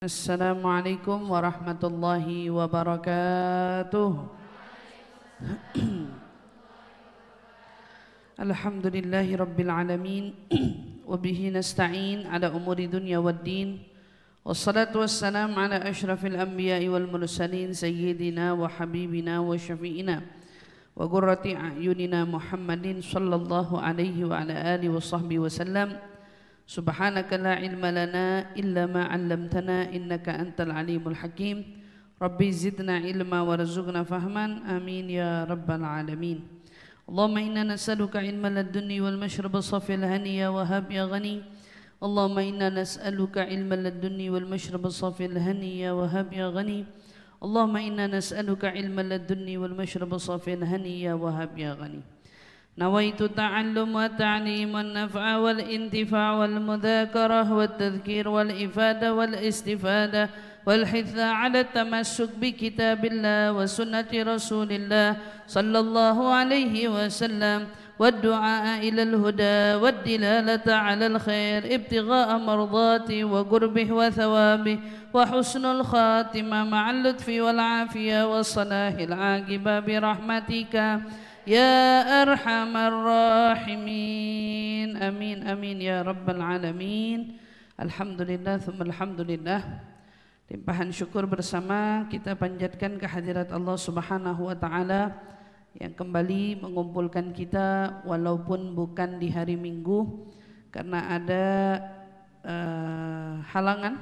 Assalamualaikum warahmatullahi wabarakatuh. Alhamdulillahi rabbil alamin. Wabihi nasta'in ala umuri dunya waddin. Wassalatu wassalam ala ashrafil anbiya'i wal mursalin sayyidina wa habibina wa syafi'ina wa qurrati a'yunina Muhammadin sallallahu alaihi wa ala alihi wa sahbihi wa sallam. Subhanaka la ilma lana illa ma 'allamtana innaka antal alimul hakim. Rabbi zidna ilma warzuqna fahman. Amin ya rabbal alamin. Allahumma inna nas'aluka ilman ladunni wal mashraba safil haniya wa hab ya ghani. Allahumma inna nas'aluka ilman ladunni wal mashraba safil haniya wa hab ya ghani. Allahumma inna nas'aluka ilman ladunni wal mashraba safil haniya wa hab ya ghani. Nawaitu ta'allum wa ta'lim wa naf'a wal intifa' wal mudhakarah wa tadhkir wal ifada wal istifada wal hitha ala tamassuk bi kitabillah wa sunnati rasulillah sallallahu alaihi wasallam wa du'a ila al huda wa dilalata ala al khair ibtigha'a mardati wa qurbih wa thawabih wa husnul khatimah ma'al lutfi wal afiyah wa salahil aqibah bi rahmatika ya arhamar rahimin. Amin amin ya rabbal alamin. Alhamdulillah thumma alhamdulillah. Limpahan syukur bersama kita panjatkan kehadirat Allah Subhanahu wa taala yang kembali mengumpulkan kita walaupun bukan di hari Minggu karena ada halangan.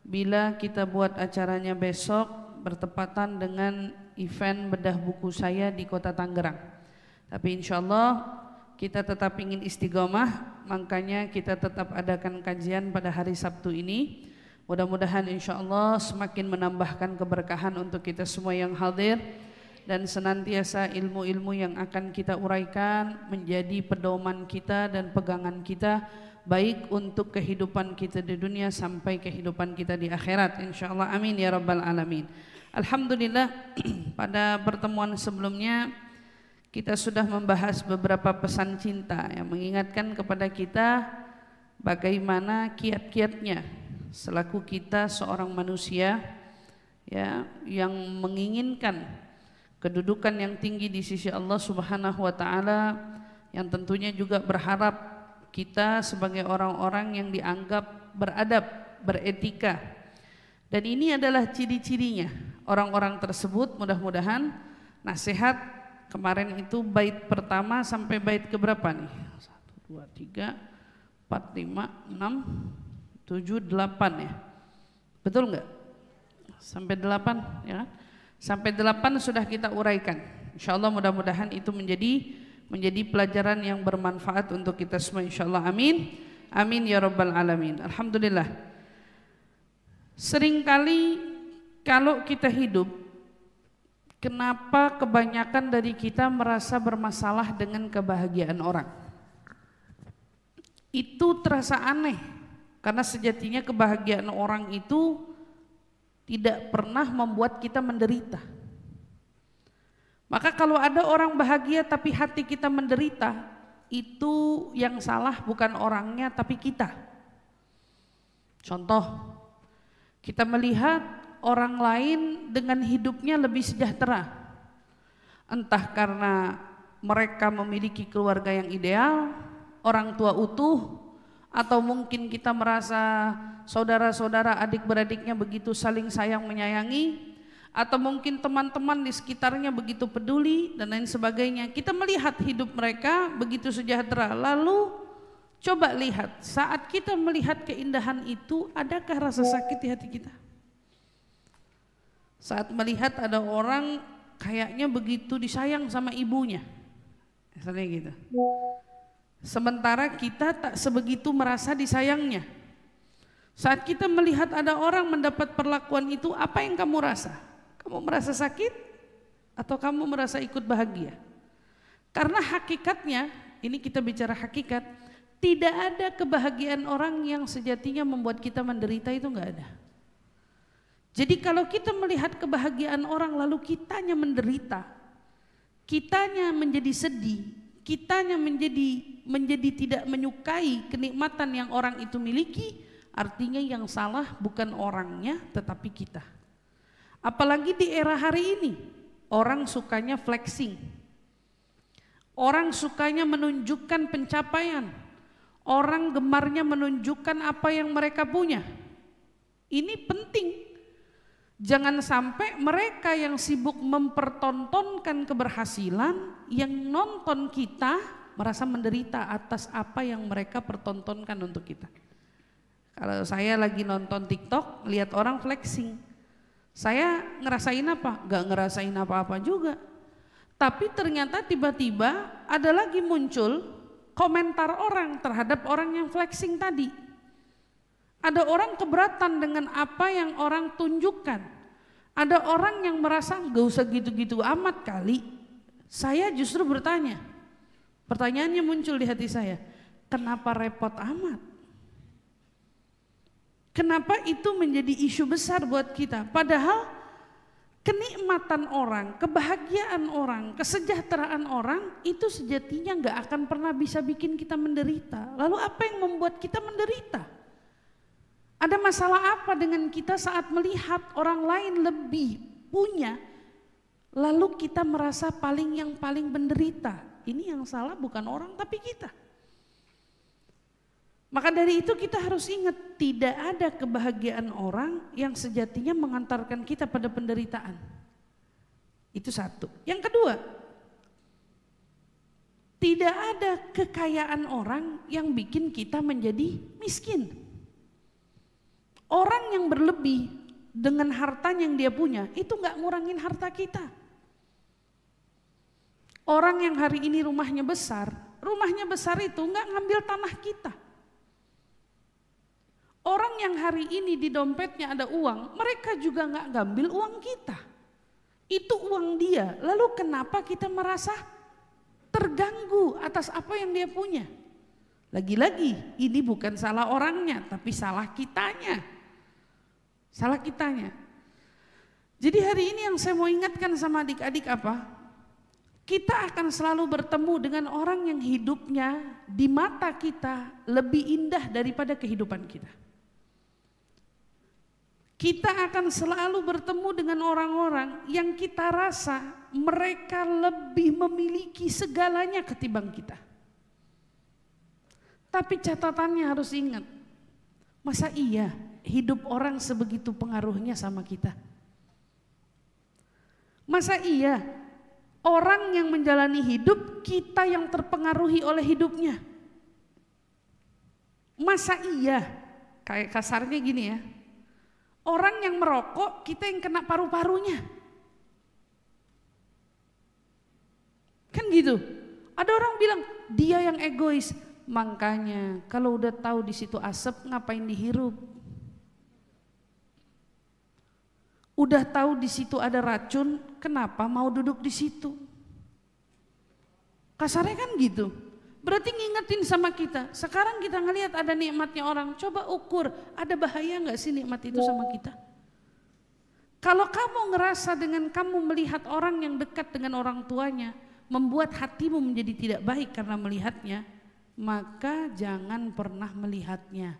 Bila kita buat acaranya besok bertepatan dengan event bedah buku saya di Kota Tangerang. Tapi insya Allah kita tetap ingin istiqomah, makanya kita tetap adakan kajian pada hari Sabtu ini. Mudah-mudahan insya Allah semakin menambahkan keberkahan untuk kita semua yang hadir dan senantiasa ilmu-ilmu yang akan kita uraikan menjadi pedoman kita dan pegangan kita baik untuk kehidupan kita di dunia sampai kehidupan kita di akhirat insya Allah. Amin ya rabbal alamin. Alhamdulillah pada pertemuan sebelumnya kita sudah membahas beberapa pesan cinta yang mengingatkan kepada kita bagaimana kiat-kiatnya selaku kita seorang manusia ya yang menginginkan kedudukan yang tinggi di sisi Allah Subhanahu wa taala, yang tentunya juga berharap kita sebagai orang-orang yang dianggap beradab, beretika. Dan ini adalah ciri-cirinya orang-orang tersebut. Mudah-mudahan nasihat kemarin itu bait pertama sampai bait keberapa nih? 1, 2, 3, 4, 5, 6, 7, 8 ya. Betul enggak? Sampai 8 ya. Sampai 8 sudah kita uraikan. Insyaallah mudah-mudahan itu menjadi pelajaran yang bermanfaat untuk kita semua insyaallah. Amin. Amin ya rabbal alamin. Alhamdulillah. Seringkali kalau kita hidup, kenapa kebanyakan dari kita merasa bermasalah dengan kebahagiaan orang? Itu terasa aneh, karena sejatinya kebahagiaan orang itu tidak pernah membuat kita menderita. Maka kalau ada orang bahagia tapi hati kita menderita, itu yang salah bukan orangnya tapi kita. Contoh, kita melihat orang lain dengan hidupnya lebih sejahtera, entah karena mereka memiliki keluarga yang ideal, orang tua utuh, atau mungkin kita merasa saudara-saudara adik-beradiknya begitu saling sayang menyayangi, atau mungkin teman-teman di sekitarnya begitu peduli dan lain sebagainya. Kita melihat hidup mereka begitu sejahtera, lalu coba lihat saat kita melihat keindahan itu, adakah rasa sakit di hati kita? Saat melihat ada orang kayaknya begitu disayang sama ibunya, misalnya gitu, sementara kita tak sebegitu merasa disayangnya. Saat kita melihat ada orang mendapat perlakuan itu, apa yang kamu rasa? Kamu merasa sakit atau kamu merasa ikut bahagia? Karena hakikatnya, ini kita bicara hakikat, tidak ada kebahagiaan orang yang sejatinya membuat kita menderita, itu enggak ada. Jadi kalau kita melihat kebahagiaan orang lalu kitanya menderita, kitanya menjadi sedih, kitanya menjadi tidak menyukai kenikmatan yang orang itu miliki, artinya yang salah bukan orangnya tetapi kita. Apalagi di era hari ini, orang sukanya flexing. Orang sukanya menunjukkan pencapaian. Orang gemarnya menunjukkan apa yang mereka punya. Ini penting. Jangan sampai mereka yang sibuk mempertontonkan keberhasilan, yang nonton kita merasa menderita atas apa yang mereka pertontonkan untuk kita. Kalau saya lagi nonton TikTok, lihat orang flexing, saya ngerasain apa? Gak ngerasain apa-apa juga. Tapi ternyata tiba-tiba ada lagi muncul komentar orang terhadap orang yang flexing tadi. Ada orang keberatan dengan apa yang orang tunjukkan. Ada orang yang merasa gak usah gitu-gitu amat kali. Saya justru bertanya, pertanyaannya muncul di hati saya, kenapa repot amat? Kenapa itu menjadi isu besar buat kita? Padahal kenikmatan orang, kebahagiaan orang, kesejahteraan orang itu sejatinya gak akan pernah bisa bikin kita menderita. Lalu apa yang membuat kita menderita? Ada masalah apa dengan kita saat melihat orang lain lebih punya, lalu kita merasa yang paling menderita? Ini yang salah bukan orang tapi kita. Maka dari itu kita harus ingat, tidak ada kebahagiaan orang yang sejatinya mengantarkan kita pada penderitaan. Itu satu. Yang kedua, tidak ada kekayaan orang yang bikin kita menjadi miskin. Orang yang berlebih dengan harta yang dia punya itu gak ngurangin harta kita. Orang yang hari ini rumahnya besar itu gak ngambil tanah kita. Orang yang hari ini di dompetnya ada uang, mereka juga gak ngambil uang kita. Itu uang dia, lalu kenapa kita merasa terganggu atas apa yang dia punya? Lagi-lagi ini bukan salah orangnya tapi salah kitanya. Salah kitanya. Jadi hari ini yang saya mau ingatkan sama adik-adik apa? Kita akan selalu bertemu dengan orang yang hidupnya di mata kita lebih indah daripada kehidupan kita. Kita akan selalu bertemu dengan orang-orang yang kita rasa mereka lebih memiliki segalanya ketimbang kita. Tapi catatannya harus ingat, masa iya hidup orang sebegitu pengaruhnya sama kita? Masa iya orang yang menjalani hidup kita yang terpengaruhi oleh hidupnya? Masa iya, kayak kasarnya gini ya, orang yang merokok kita yang kena paru-parunya? Kan gitu. Ada orang bilang dia yang egois, makanya kalau udah tahu di situ asap ngapain dihirup? Udah tahu di situ ada racun, kenapa mau duduk di situ? Kasarnya kan gitu. Berarti ngingetin sama kita. Sekarang kita ngelihat ada nikmatnya orang, coba ukur, ada bahaya nggak sih nikmat itu sama kita? Kalau kamu ngerasa dengan kamu melihat orang yang dekat dengan orang tuanya membuat hatimu menjadi tidak baik karena melihatnya, maka jangan pernah melihatnya.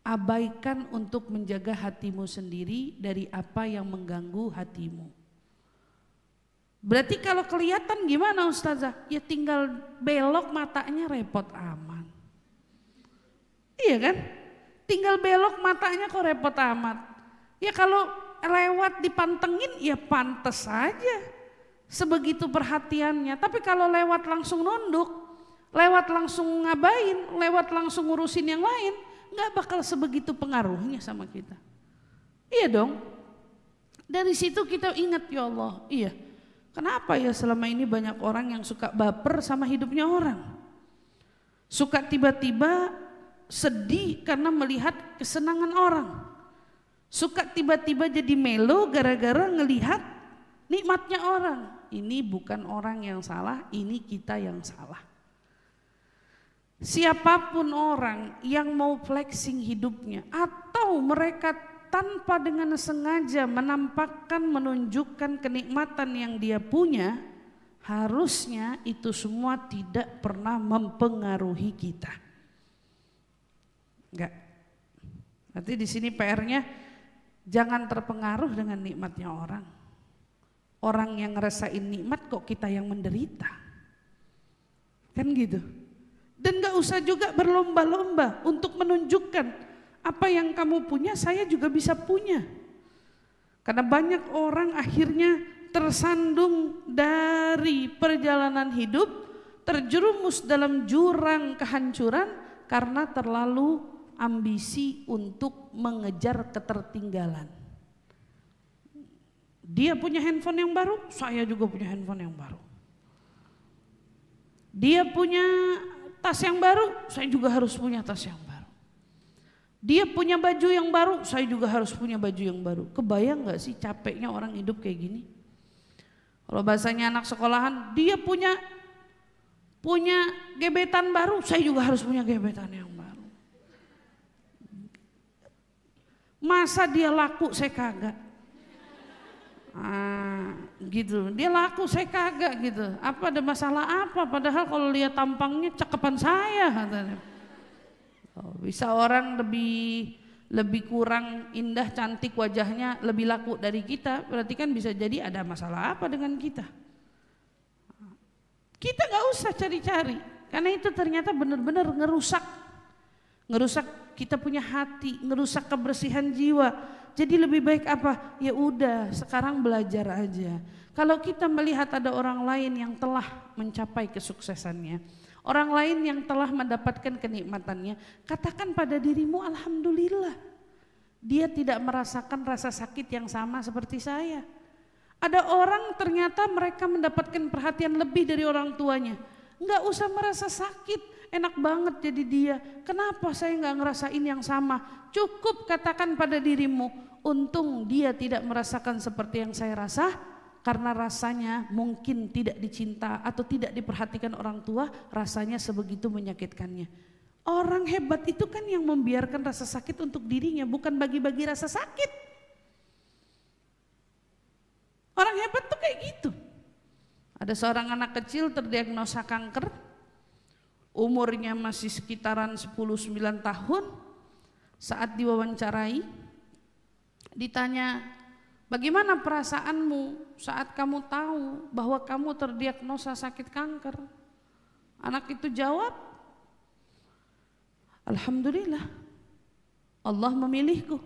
Abaikan untuk menjaga hatimu sendiri dari apa yang mengganggu hatimu. Berarti kalau kelihatan gimana Ustazah? Ya tinggal belok matanya repot amat. Iya kan? Tinggal belok matanya kok repot amat. Ya kalau lewat dipantengin ya pantes saja. Sebegitu perhatiannya. Tapi kalau lewat langsung nunduk, lewat langsung ngabain, lewat langsung ngurusin yang lain, gak bakal sebegitu pengaruhnya sama kita. Iya dong. Dari situ kita ingat, ya Allah, iya, kenapa ya selama ini banyak orang yang suka baper sama hidupnya orang, suka tiba-tiba sedih karena melihat kesenangan orang, suka tiba-tiba jadi melo gara-gara ngelihat nikmatnya orang. Ini bukan orang yang salah, ini kita yang salah. Siapapun orang yang mau flexing hidupnya atau mereka tanpa dengan sengaja menampakkan, menunjukkan kenikmatan yang dia punya, harusnya itu semua tidak pernah mempengaruhi kita. Enggak. Berarti di sini PR-nya jangan terpengaruh dengan nikmatnya orang. Orang yang ngerasain nikmat kok kita yang menderita. Kan gitu. Dan gak usah juga berlomba-lomba untuk menunjukkan apa yang kamu punya saya juga bisa punya. Karena banyak orang akhirnya tersandung dari perjalanan hidup, terjerumus dalam jurang kehancuran karena terlalu ambisi untuk mengejar ketertinggalan. Dia punya handphone yang baru, saya juga punya handphone yang baru. Dia punya tas yang baru, saya juga harus punya tas yang baru. Dia punya baju yang baru, saya juga harus punya baju yang baru. Kebayang gak sih capeknya orang hidup kayak gini? Kalau bahasanya anak sekolahan, dia punya gebetan baru, saya juga harus punya gebetan yang baru. Masa dia laku, saya kagak. Gitu, dia laku, saya kagak gitu. Apa ada masalah apa? Padahal kalau lihat tampangnya cakepan saya katanya. Bisa orang lebih kurang indah, cantik wajahnya, lebih laku dari kita, berarti kan bisa jadi ada masalah apa dengan kita. Kita gak usah cari-cari, karena itu ternyata benar-benar ngerusak kita punya hati, ngerusak kebersihan jiwa. Jadi lebih baik apa? Ya udah, sekarang belajar aja. Kalau kita melihat ada orang lain yang telah mencapai kesuksesannya, orang lain yang telah mendapatkan kenikmatannya, katakan pada dirimu alhamdulillah. Dia tidak merasakan rasa sakit yang sama seperti saya. Ada orang ternyata mereka mendapatkan perhatian lebih dari orang tuanya. Enggak usah merasa sakit, enak banget jadi dia. Kenapa saya enggak ngerasain yang sama? Cukup katakan pada dirimu, untung dia tidak merasakan seperti yang saya rasa. Karena rasanya mungkin tidak dicinta atau tidak diperhatikan orang tua, rasanya sebegitu menyakitkannya. Orang hebat itu kan yang membiarkan rasa sakit untuk dirinya, bukan bagi-bagi rasa sakit. Orang hebat tuh kayak gitu. Ada seorang anak kecil terdiagnosa kanker, umurnya masih sekitaran 10-9 tahun. Saat diwawancarai, ditanya, bagaimana perasaanmu saat kamu tahu bahwa kamu terdiagnosa sakit kanker? Anak itu jawab, alhamdulillah, Allah memilihku.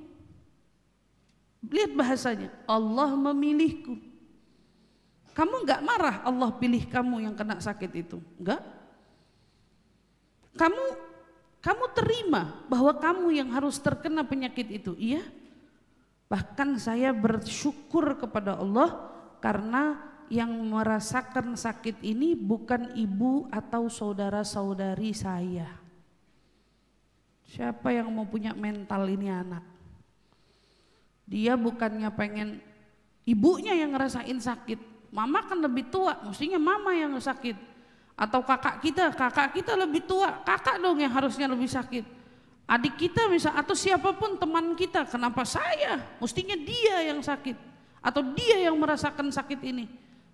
Lihat bahasanya, Allah memilihku. Kamu enggak marah Allah pilih kamu yang kena sakit itu? Enggak. Kamu terima bahwa kamu yang harus terkena penyakit itu? Iya. Bahkan saya bersyukur kepada Allah karena yang merasakan sakit ini bukan ibu atau saudara-saudari saya. Siapa yang mau punya mental ini anak? Dia bukannya pengen ibunya yang ngerasain sakit. Mama kan lebih tua, mestinya mama yang sakit. Atau kakak kita lebih tua, kakak dong yang harusnya lebih sakit. Adik kita misal atau siapapun teman kita, kenapa saya? Mestinya dia yang sakit atau dia yang merasakan sakit ini.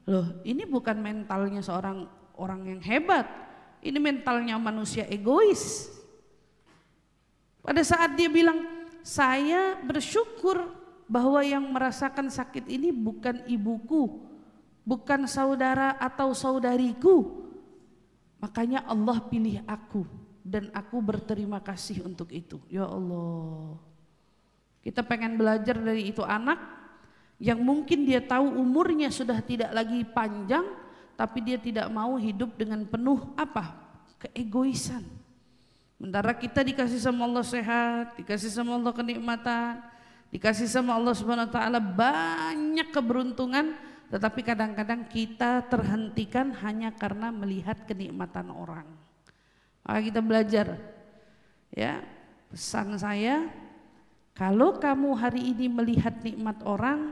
Loh, ini bukan mentalnya seorang orang yang hebat. Ini mentalnya manusia egois. Pada saat dia bilang, saya bersyukur bahwa yang merasakan sakit ini bukan ibuku, bukan saudara atau saudariku. Makanya Allah pilih aku. Dan aku berterima kasih untuk itu. Ya Allah, kita pengen belajar dari itu anak yang mungkin dia tahu umurnya sudah tidak lagi panjang, tapi dia tidak mau hidup dengan penuh apa? Keegoisan. Sementara kita dikasih sama Allah sehat, dikasih sama Allah kenikmatan, dikasih sama Allah Subhanahu wa taala banyak keberuntungan, tetapi kadang-kadang kita terhentikan hanya karena melihat kenikmatan orang. Maka kita belajar, ya, pesan saya, kalau kamu hari ini melihat nikmat orang,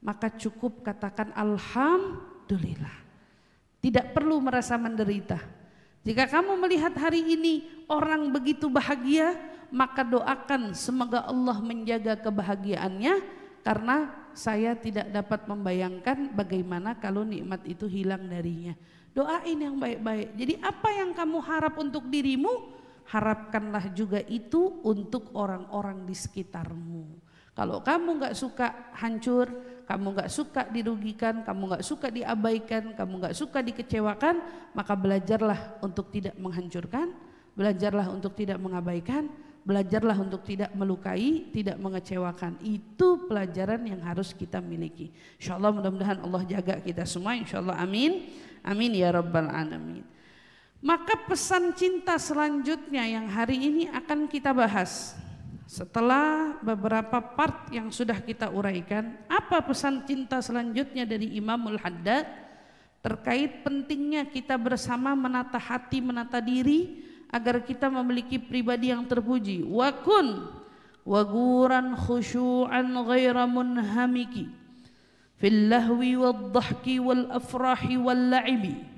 maka cukup katakan alhamdulillah. Tidak perlu merasa menderita. Jika kamu melihat hari ini orang begitu bahagia, maka doakan semoga Allah menjaga kebahagiaannya, karena saya tidak dapat membayangkan bagaimana kalau nikmat itu hilang darinya. Doain yang baik-baik. Jadi apa yang kamu harap untuk dirimu, harapkanlah juga itu untuk orang-orang di sekitarmu. Kalau kamu nggak suka hancur, kamu nggak suka dirugikan, kamu nggak suka diabaikan, kamu nggak suka dikecewakan, maka belajarlah untuk tidak menghancurkan, belajarlah untuk tidak mengabaikan, belajarlah untuk tidak melukai, tidak mengecewakan. Itu pelajaran yang harus kita miliki. Insyaallah mudah-mudahan Allah jaga kita semua, insyaallah amin. Amin ya rabbal alamin. Maka pesan cinta selanjutnya yang hari ini akan kita bahas. Setelah beberapa part yang sudah kita uraikan, apa pesan cinta selanjutnya dari Imamul Haddad terkait pentingnya kita bersama menata hati, menata diri agar kita memiliki pribadi yang terpuji. Wa kun waguran khusyu'an ghaira munhamiki fil lahwi wad dhahki wal afrahi wal la'ibi.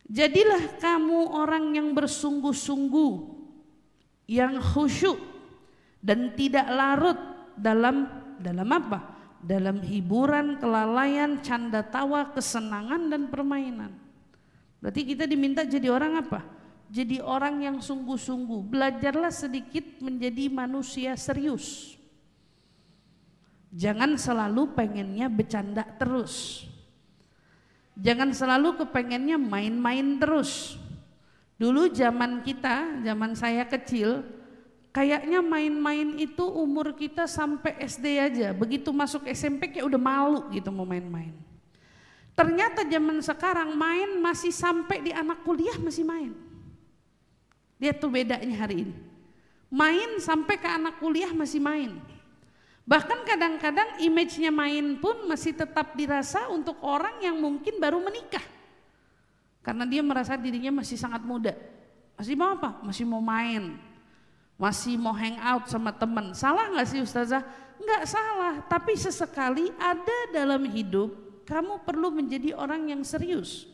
Jadilah kamu orang yang bersungguh-sungguh, yang khusyuk dan tidak larut dalam apa? Dalam hiburan, kelalaian, canda tawa, kesenangan dan permainan. Berarti kita diminta jadi orang apa? Jadi orang yang sungguh-sungguh. Belajarlah sedikit menjadi manusia serius. Jangan selalu pengennya bercanda terus. Jangan selalu kepengennya main-main terus. Dulu zaman kita, zaman saya kecil, kayaknya main-main itu umur kita sampai SD aja. Begitu masuk SMP kayak udah malu gitu mau main-main. Ternyata zaman sekarang main masih sampai di anak kuliah masih main. Lihat tuh bedanya hari ini. Main sampai ke anak kuliah masih main. Bahkan kadang-kadang image-nya main pun masih tetap dirasa untuk orang yang mungkin baru menikah. Karena dia merasa dirinya masih sangat muda. Masih mau apa? Masih mau main. Masih mau hang out sama teman. Salah gak sih Ustazah? Enggak salah. Tapi sesekali ada dalam hidup kamu perlu menjadi orang yang serius.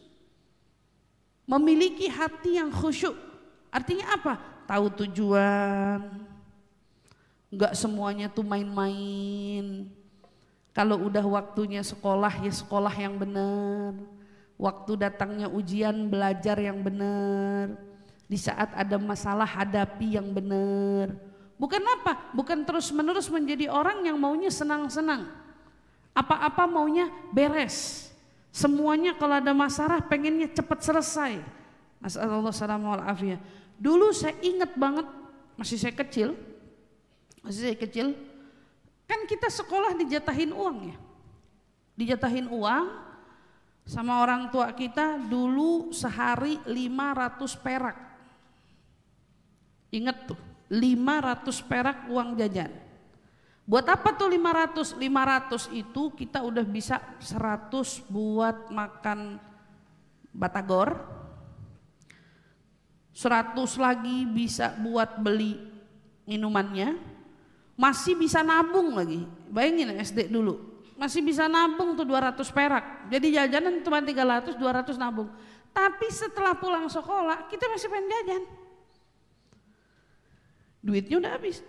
Memiliki hati yang khusyuk. Artinya apa? Tahu tujuan. Enggak semuanya tuh main-main. Kalau udah waktunya sekolah ya sekolah yang benar. Waktu datangnya ujian belajar yang benar. Di saat ada masalah hadapi yang benar. Bukan apa? Bukan terus-menerus menjadi orang yang maunya senang-senang. Apa-apa maunya beres. Semuanya kalau ada masalah pengennya cepat selesai. Nasallallahu salamul afiyah. Dulu saya ingat banget, masih saya kecil, kan kita sekolah dijatahin uang ya. Dijatahin uang. Sama orang tua kita dulu sehari 500 perak. Ingat tuh, 500 perak uang jajan. Buat apa tuh 500? 500 itu kita udah bisa 100 buat makan batagor. 100 lagi bisa buat beli minumannya. Masih bisa nabung lagi. Bayangin SD dulu. Masih bisa nabung tuh 200 perak. Jadi jajanan cuma 300, 200 nabung. Tapi setelah pulang sekolah kita masih pengen jajan. Duitnya udah habis.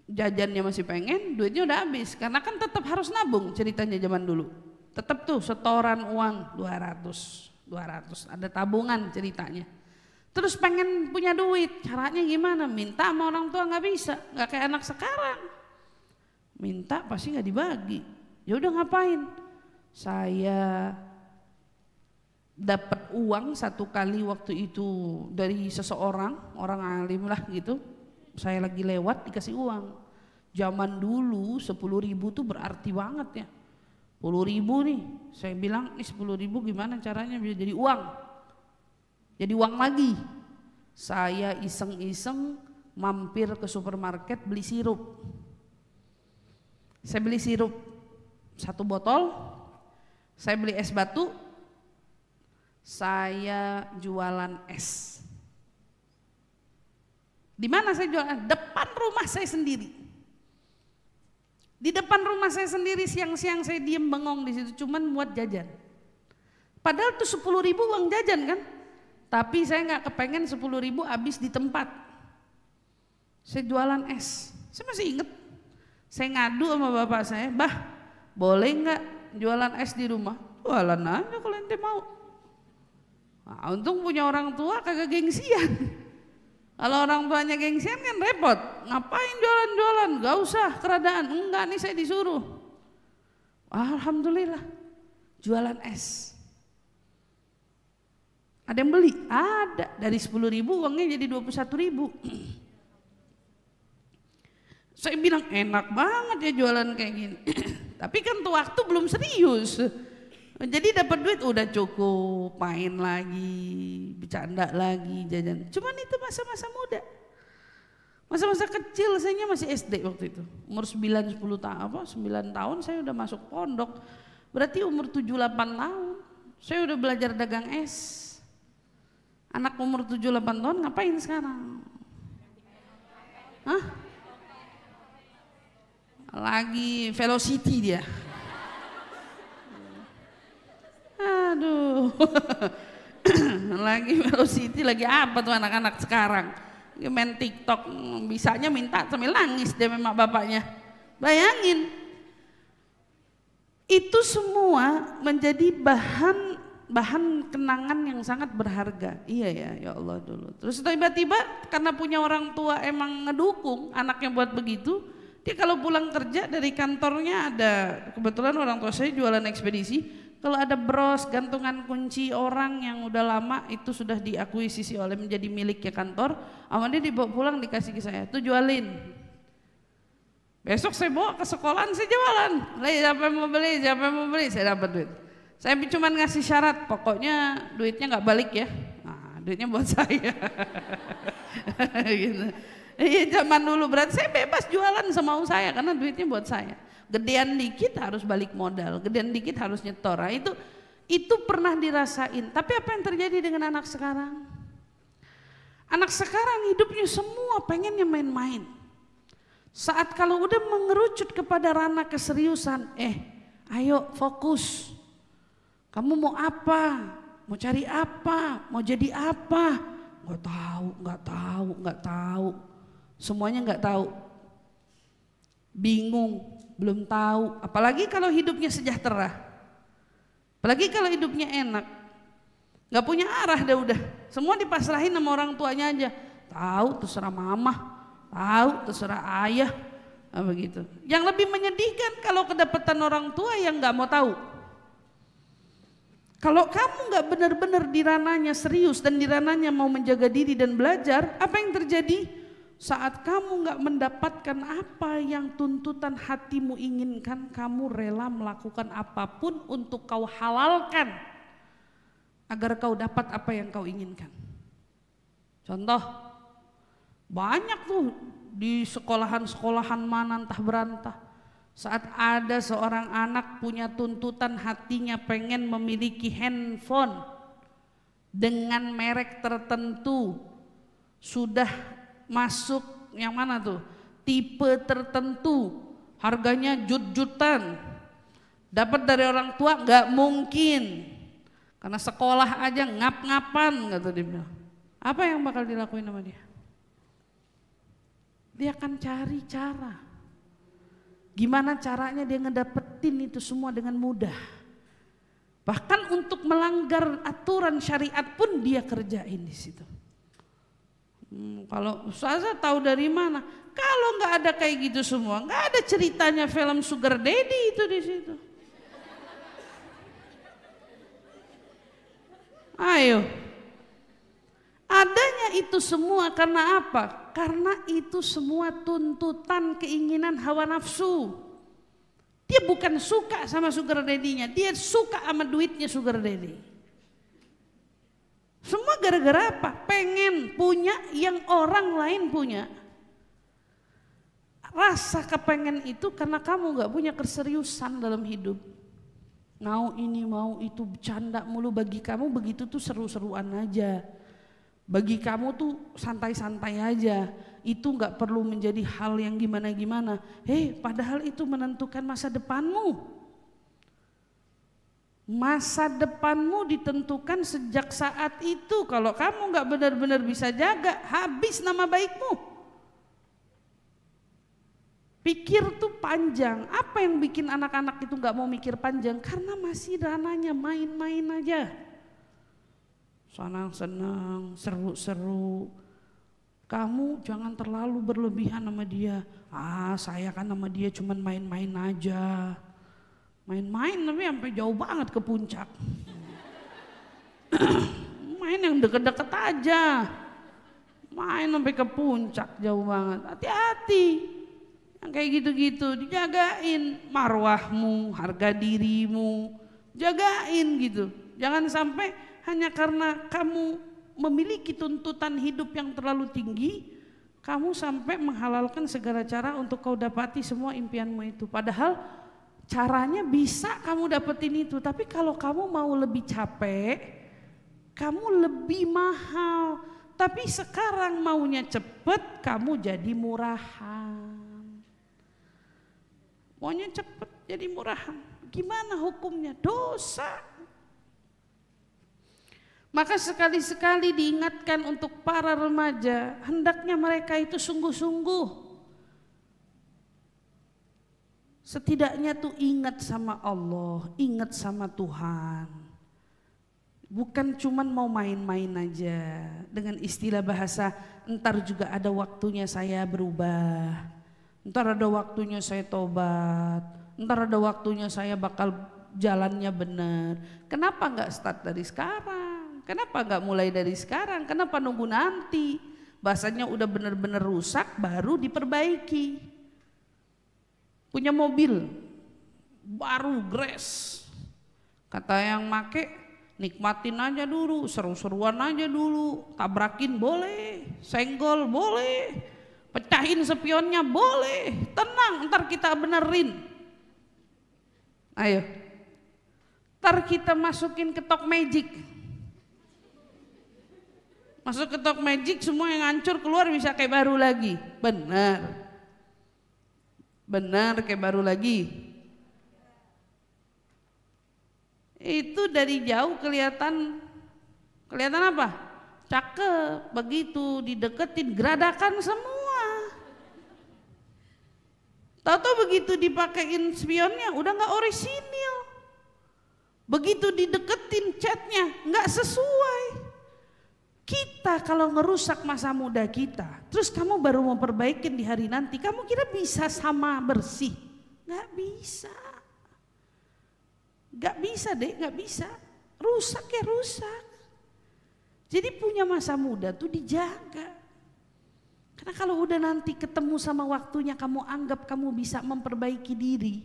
Jajannya masih pengen, duitnya udah habis. Karena kan tetap harus nabung ceritanya zaman dulu. Tetap tuh setoran uang 200. Ada tabungan ceritanya. Terus pengen punya duit, caranya gimana? Minta sama orang tua nggak bisa, nggak kayak anak sekarang. Minta pasti nggak dibagi. Ya udah ngapain? Saya dapat uang satu kali waktu itu dari seseorang, orang alim lah gitu. Saya lagi lewat dikasih uang. Zaman dulu 10.000 tuh berarti banget ya. 10.000 nih, saya bilang ini 10.000 gimana caranya bisa jadi uang? Jadi uang lagi. Saya iseng-iseng mampir ke supermarket beli sirup. Saya beli sirup 1 botol, saya beli es batu, saya jualan es. Di mana saya jualan? Depan rumah saya sendiri. Di depan rumah saya sendiri siang-siang saya diem bengong di situ, cuman buat jajan. Padahal tuh 10.000 uang jajan kan? Tapi saya nggak kepengen 10.000 habis di tempat. Saya jualan es. Saya masih inget. Saya ngadu sama bapak saya, "Bah, boleh nggak jualan es di rumah?" "Jualan aja kalau ente mau." Nah, untung punya orang tua kagak gengsian. Kalau orang tuanya gengsian kan repot. Ngapain jualan-jualan? Gak usah keradaan. Enggak nih saya disuruh. Alhamdulillah. Jualan es. Ada yang beli? Ada. Dari 10.000 uangnya jadi 21.000. Saya bilang enak banget ya jualan kayak gini. Tapi kan tuh waktu belum serius. Jadi dapat duit udah cukup, main lagi, bercanda lagi, jajan. Cuman itu masa-masa muda. Masa-masa kecil, saya masih SD waktu itu. Umur 9 tahun saya udah masuk pondok. Berarti umur 7-8 tahun saya udah belajar dagang es. Anak umur 7-8 tahun ngapain sekarang? Hah? Lagi velocity dia. Aduh. Lagi velocity, lagi apa tuh anak-anak sekarang? Main TikTok, bisanya minta sambil nangis dia memang bapaknya. Bayangin. Itu semua menjadi bahan kenangan yang sangat berharga. Iya ya Allah dulu. Terus tiba-tiba karena punya orang tua emang ngedukung anaknya buat begitu, dia kalau pulang kerja dari kantornya ada, kebetulan orang tua saya jualan ekspedisi. Kalau ada bros, gantungan kunci orang yang udah lama itu sudah diakuisisi oleh menjadi miliknya kantor, awalnya dibawa pulang dikasih ke saya, tuh jualin. Besok saya bawa ke sekolahan, saya jualan. Siapa yang mau beli, saya dapat duit. Saya cuma ngasih syarat, pokoknya duitnya nggak balik ya. Nah, duitnya buat saya. Gitu. Iya zaman dulu berarti saya bebas jualan semau saya karena duitnya buat saya. Gedean dikit harus balik modal, gedean dikit harus nyetor. Nah, itu pernah dirasain. Tapi apa yang terjadi dengan anak sekarang? Anak sekarang hidupnya semua pengennya main-main. Saat kalau udah mengerucut kepada ranah keseriusan, ayo fokus. Kamu mau apa? Mau cari apa? Mau jadi apa? Nggak tahu. Semuanya nggak tahu. Bingung. Belum tahu, apalagi kalau hidupnya sejahtera, apalagi kalau hidupnya enak, nggak punya arah udah, semua dipasrahin sama orang tuanya aja. Tahu terserah mama, tahu terserah ayah, begitu. Yang lebih menyedihkan kalau kedapatan orang tua yang nggak mau tahu. Kalau kamu nggak benar-benar di ranahnya serius dan di ranahnya mau menjaga diri dan belajar, apa yang terjadi? Saat kamu gak mendapatkan apa yang tuntutan hatimu inginkan, kamu rela melakukan apapun untuk kau halalkan agar kau dapat apa yang kau inginkan. Contoh, banyak tuh di sekolahan-sekolahan mana entah berantah. Saat ada seorang anak punya tuntutan hatinya pengen memiliki handphone dengan merek tertentu, sudah masuk yang mana tuh tipe tertentu, harganya jut-jutan, dapat dari orang tua nggak mungkin karena sekolah aja ngap-ngapan kata dia bilang. Apa yang bakal dilakuin sama dia? Dia akan cari cara gimana caranya dia ngedapetin itu semua dengan mudah. Bahkan untuk melanggar aturan syariat pun dia kerjain di situ. Kalau Ustazah tahu dari mana? Kalau nggak ada kayak gitu semua, nggak ada ceritanya film Sugar Daddy itu di situ. Ayo, adanya itu semua karena apa? Karena itu semua tuntutan keinginan hawa nafsu. Dia bukan suka sama Sugar Daddy-nya, dia suka sama duitnya Sugar Daddy. Semua gara-gara apa? Pengen punya yang orang lain punya. Rasa kepengen itu karena kamu gak punya keseriusan dalam hidup. Mau ini mau itu, bercanda mulu. Bagi kamu begitu tuh seru-seruan aja. Bagi kamu tuh santai-santai aja. Itu gak perlu menjadi hal yang gimana-gimana. Padahal itu menentukan masa depanmu. Masa depanmu ditentukan sejak saat itu. Kalau kamu gak benar-benar bisa jaga, habis nama baikmu. Pikir tuh panjang. Apa yang bikin anak-anak itu gak mau mikir panjang? Karena masih ranahnya main-main aja. senang-senang, seru-seru. Kamu jangan terlalu berlebihan sama dia. Saya kan sama dia cuman main-main aja. Main-main tapi sampai jauh banget ke puncak. Main yang deket-deket aja. Main sampai ke puncak jauh banget. Hati-hati. Yang kayak gitu-gitu dijagain marwahmu, harga dirimu. Jagain gitu. Jangan sampai hanya karena kamu memiliki tuntutan hidup yang terlalu tinggi, kamu sampai menghalalkan segala cara untuk kau dapati semua impianmu itu. Padahal caranya bisa kamu dapetin itu, tapi kalau kamu mau lebih capek, kamu lebih mahal. Tapi sekarang maunya cepet, kamu jadi murahan. Maunya cepet jadi murahan. Gimana hukumnya? Dosa. Maka sekali-sekali diingatkan untuk para remaja, hendaknya mereka itu sungguh-sungguh. Setidaknya tuh ingat sama Allah, ingat sama Tuhan. Bukan cuman mau main-main aja. Dengan istilah bahasa, entar juga ada waktunya saya berubah. Entar ada waktunya saya tobat. Entar ada waktunya saya bakal jalannya benar. Kenapa enggak start dari sekarang? Kenapa gak mulai dari sekarang? Kenapa nunggu nanti? Bahasanya udah bener-bener rusak baru diperbaiki. Punya mobil baru gres. Kata yang make, nikmatin aja dulu, seru-seruan aja dulu. Tabrakin boleh, senggol boleh, pecahin spionnya boleh. Tenang, ntar kita benerin. Ayo, ntar kita masukin ke Tok Magic. Masuk ke Tok Magic, semua yang hancur keluar bisa kayak baru lagi. Benar. Benar kayak baru lagi. Itu dari jauh kelihatan apa? Cakep. Begitu dideketin geradakan semua. Tahu-tahu begitu dipakein spionnya udah nggak orisinil. Begitu dideketin chatnya nggak sesuai. Kita kalau ngerusak masa muda kita, terus kamu baru mau perbaikin di hari nanti, kamu kira bisa sama bersih? Gak bisa. Gak bisa deh, gak bisa. Rusak ya rusak. Jadi punya masa muda tuh dijaga. Karena kalau udah nanti ketemu sama waktunya kamu anggap kamu bisa memperbaiki diri,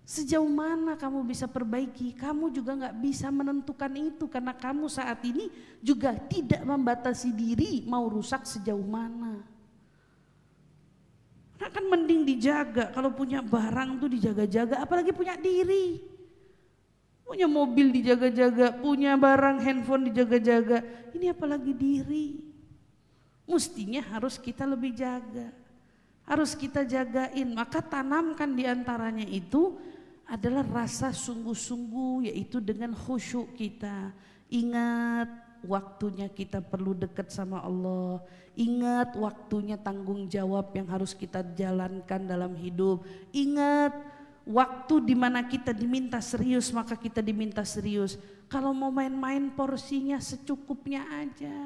sejauh mana kamu bisa perbaiki, kamu juga gak bisa menentukan itu karena kamu saat ini juga tidak membatasi diri mau rusak sejauh mana. Nah kan mending dijaga, kalau punya barang tuh dijaga-jaga, apalagi punya diri. Punya mobil dijaga-jaga, punya barang handphone dijaga-jaga, ini apalagi diri. Mestinya harus kita lebih jaga, harus kita jagain, maka tanamkan diantaranya itu adalah rasa sungguh-sungguh, yaitu dengan khusyuk kita. Ingat waktunya kita perlu dekat sama Allah. Ingat waktunya tanggung jawab yang harus kita jalankan dalam hidup. Ingat waktu dimana kita diminta serius, maka kita diminta serius. Kalau mau main-main porsinya secukupnya aja.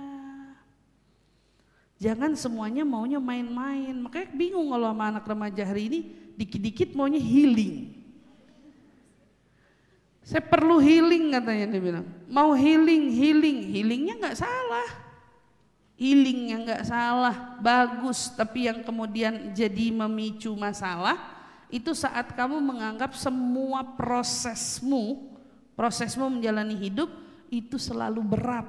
Jangan semuanya maunya main-main. Makanya bingung kalau sama anak remaja hari ini, dikit-dikit maunya healing. Saya perlu healing katanya, dia bilang. Mau healingnya nggak salah. Healingnya nggak salah, bagus. Tapi yang kemudian jadi memicu masalah itu saat kamu menganggap semua prosesmu menjalani hidup itu selalu berat.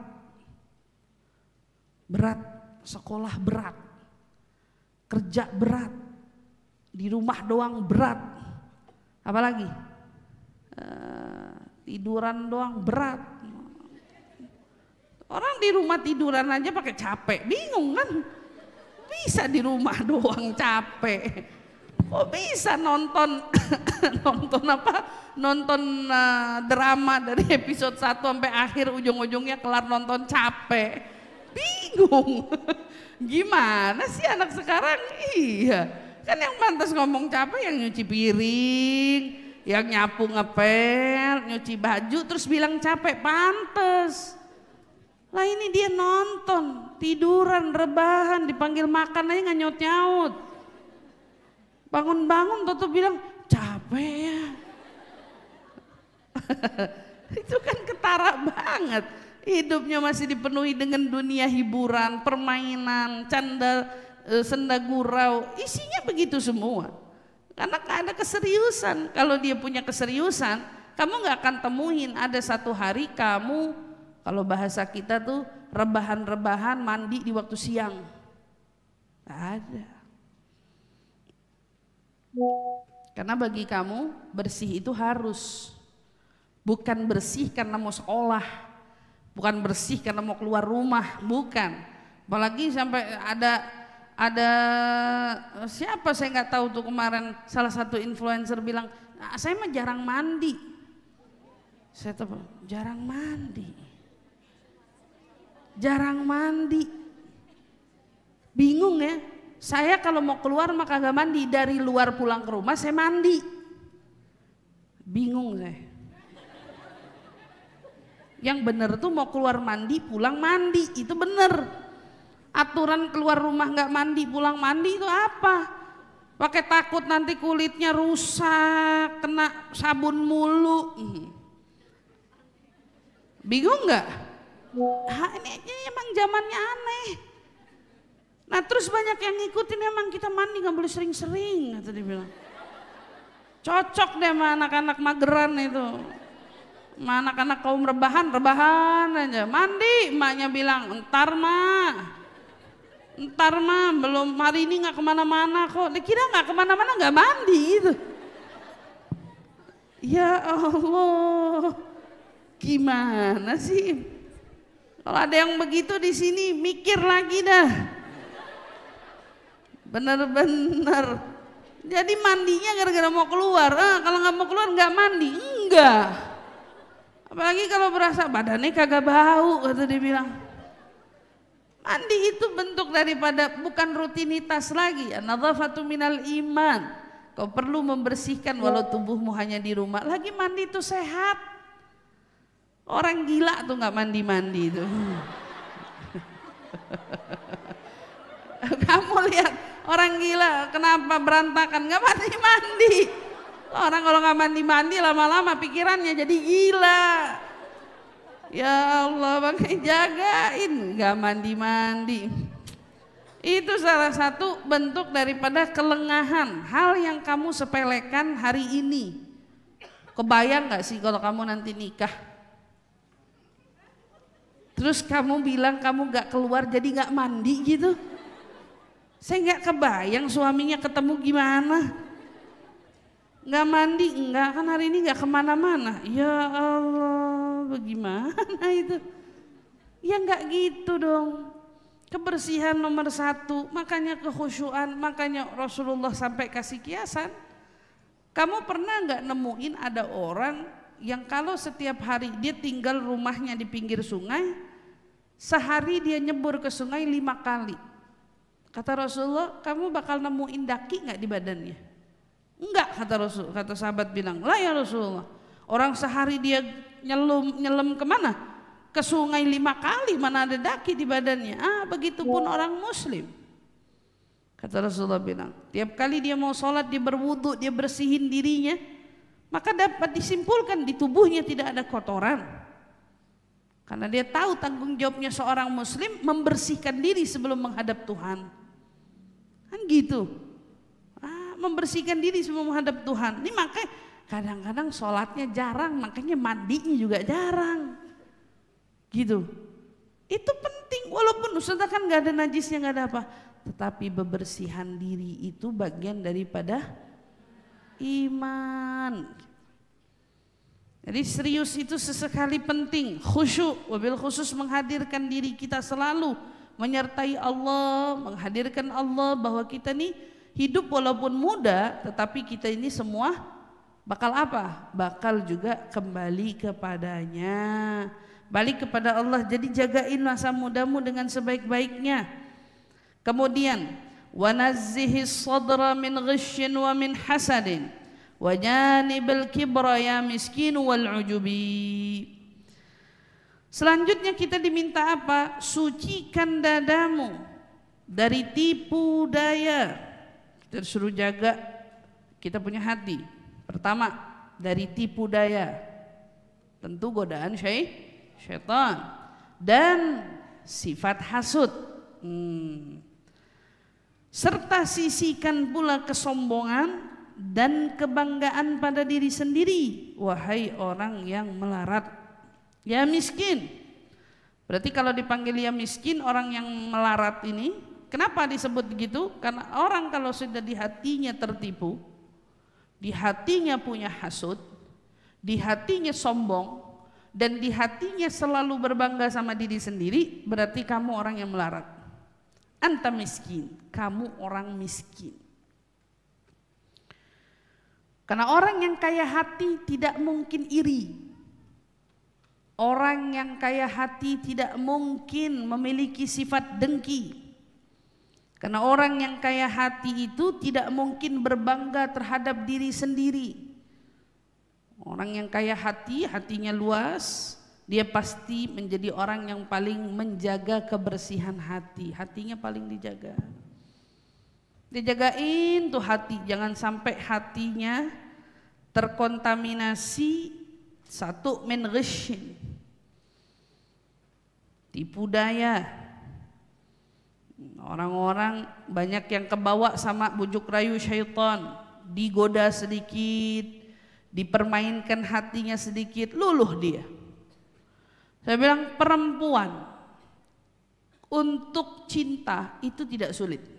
Berat, sekolah berat, kerja berat, di rumah doang berat. Apalagi? Tiduran doang berat. Orang di rumah tiduran aja pakai capek, bingung kan? Bisa di rumah doang capek. Kok bisa nonton drama dari episode 1 sampai akhir, ujung-ujungnya kelar nonton capek. Bingung. Gimana sih anak sekarang? Iya. Kan yang pantas ngomong capek yang nyuci piring, yang nyapu ngepel, nyuci baju terus bilang capek, pantes. Lah ini dia nonton, tiduran, rebahan, dipanggil makan aja nggak nyaut-nyaut. Bangun-bangun tuh bilang capek ya. Itu kan ketara banget. Hidupnya masih dipenuhi dengan dunia hiburan, permainan, canda, senda gurau, isinya begitu semua. Karena gak ada keseriusan. Kalau dia punya keseriusan, kamu gak akan temuin ada satu hari kamu, kalau bahasa kita tuh rebahan-rebahan mandi di waktu siang. Gak ada. Karena bagi kamu bersih itu harus. Bukan bersih karena mau sekolah, bukan bersih karena mau keluar rumah, bukan. Apalagi sampai ada siapa saya nggak tahu tuh kemarin salah satu influencer bilang, nah, saya mah jarang mandi. Saya tahu jarang mandi, jarang mandi. Bingung ya. Saya kalau mau keluar mah kagak mandi, dari luar pulang ke rumah saya mandi. Bingung saya. Yang bener tuh mau keluar mandi, pulang mandi, itu bener. Aturan keluar rumah nggak mandi, pulang mandi itu apa? Pakai takut nanti kulitnya rusak, kena sabun mulu. Bingung nggak? Ini emang zamannya aneh. Nah terus banyak yang ngikutin, emang kita mandi nggak boleh sering-sering, kata dia bilang. Cocok deh sama anak-anak mageran itu. Anak-anak kaum rebahan aja mandi, emaknya bilang entar mah belum, hari ini nggak kemana-mana kok. Dikira nggak kemana-mana nggak mandi gitu. Ya Allah, gimana sih? Kalau ada yang begitu di sini mikir lagi dah. Bener-bener. Jadi mandinya gara-gara mau keluar. Kalau nggak mau keluar nggak mandi, enggak. Apalagi kalau berasa badannya kagak bau, kata dia bilang. Mandi itu bentuk daripada, bukan rutinitas lagi. An-nadzafatu minal iman. Kau perlu membersihkan walau tubuhmu hanya di rumah. Lagi mandi itu sehat. Orang gila tuh nggak mandi-mandi itu. Kamu lihat orang gila kenapa berantakan, nggak mandi-mandi. Orang kalau nggak mandi-mandi lama-lama pikirannya jadi gila. Ya Allah, makanya jagain nggak mandi-mandi. Itu salah satu bentuk daripada kelengahan. Hal yang kamu sepelekan hari ini. Kebayang nggak sih kalau kamu nanti nikah? Terus kamu bilang kamu nggak keluar jadi nggak mandi gitu? Saya nggak kebayang suaminya ketemu gimana. Nggak mandi, enggak, kan hari ini nggak kemana-mana. Ya Allah, bagaimana itu? Ya nggak gitu dong. Kebersihan nomor satu, makanya kekhusyuan, makanya Rasulullah sampai kasih kiasan. Kamu pernah nggak nemuin ada orang yang kalau setiap hari dia tinggal rumahnya di pinggir sungai, sehari dia nyebur ke sungai 5 kali. Kata Rasulullah, kamu bakal nemuin daki nggak di badannya? Enggak, kata Rasul, kata sahabat bilang, lah ya Rasulullah, orang sehari dia nyelam kemana? Ke sungai 5 kali, mana ada daki di badannya? Begitupun orang muslim. Kata Rasulullah bilang, tiap kali dia mau sholat, dia berwudu, dia bersihin dirinya, maka dapat disimpulkan di tubuhnya tidak ada kotoran. Karena dia tahu tanggung jawabnya seorang muslim membersihkan diri sebelum menghadap Tuhan. Kan gitu. Membersihkan diri sebelum menghadap Tuhan. Ini makanya kadang-kadang sholatnya jarang, makanya mandinya juga jarang. Gitu. Itu penting, walaupun Ustazah kan gak ada najisnya, gak ada apa. Tetapi bebersihan diri itu bagian daripada iman. Jadi serius itu sesekali penting. Khusyuk, wabil khusus menghadirkan diri kita selalu menyertai Allah, menghadirkan Allah bahwa kita nih hidup walaupun muda, tetapi kita ini semua bakal apa? Bakal juga kembali kepadanya, balik kepada Allah. Jadi jagain masa mudamu dengan sebaik-baiknya. Kemudian wanazzihis sadra min ghisyin wa min hasadin wa janibil kibra ya miskin wal ujubi. Selanjutnya kita diminta apa? Sucikan dadamu dari tipu daya. Kita disuruh jaga kita punya hati. Pertama, dari tipu daya. Tentu godaan syaitan dan sifat hasud. Serta sisihkan pula kesombongan dan kebanggaan pada diri sendiri. Wahai orang yang melarat, ya miskin. Berarti kalau dipanggil ya miskin, orang yang melarat ini, kenapa disebut begitu? Karena orang kalau sudah di hatinya tertipu, di hatinya punya hasud, di hatinya sombong, dan di hatinya selalu berbangga sama diri sendiri, berarti kamu orang yang melarat. Anta miskin, kamu orang miskin. Karena orang yang kaya hati tidak mungkin iri. Orang yang kaya hati tidak mungkin memiliki sifat dengki. Karena orang yang kaya hati itu tidak mungkin berbangga terhadap diri sendiri. Orang yang kaya hati, hatinya luas, dia pasti menjadi orang yang paling menjaga kebersihan hati. Hatinya paling dijaga. Dijagain tuh hati, jangan sampai hatinya terkontaminasi satu min ghishin, tipu daya. Orang-orang banyak yang kebawa sama bujuk rayu syaitan, digoda sedikit, dipermainkan hatinya sedikit, luluh dia. Saya bilang perempuan untuk cinta itu tidak sulit.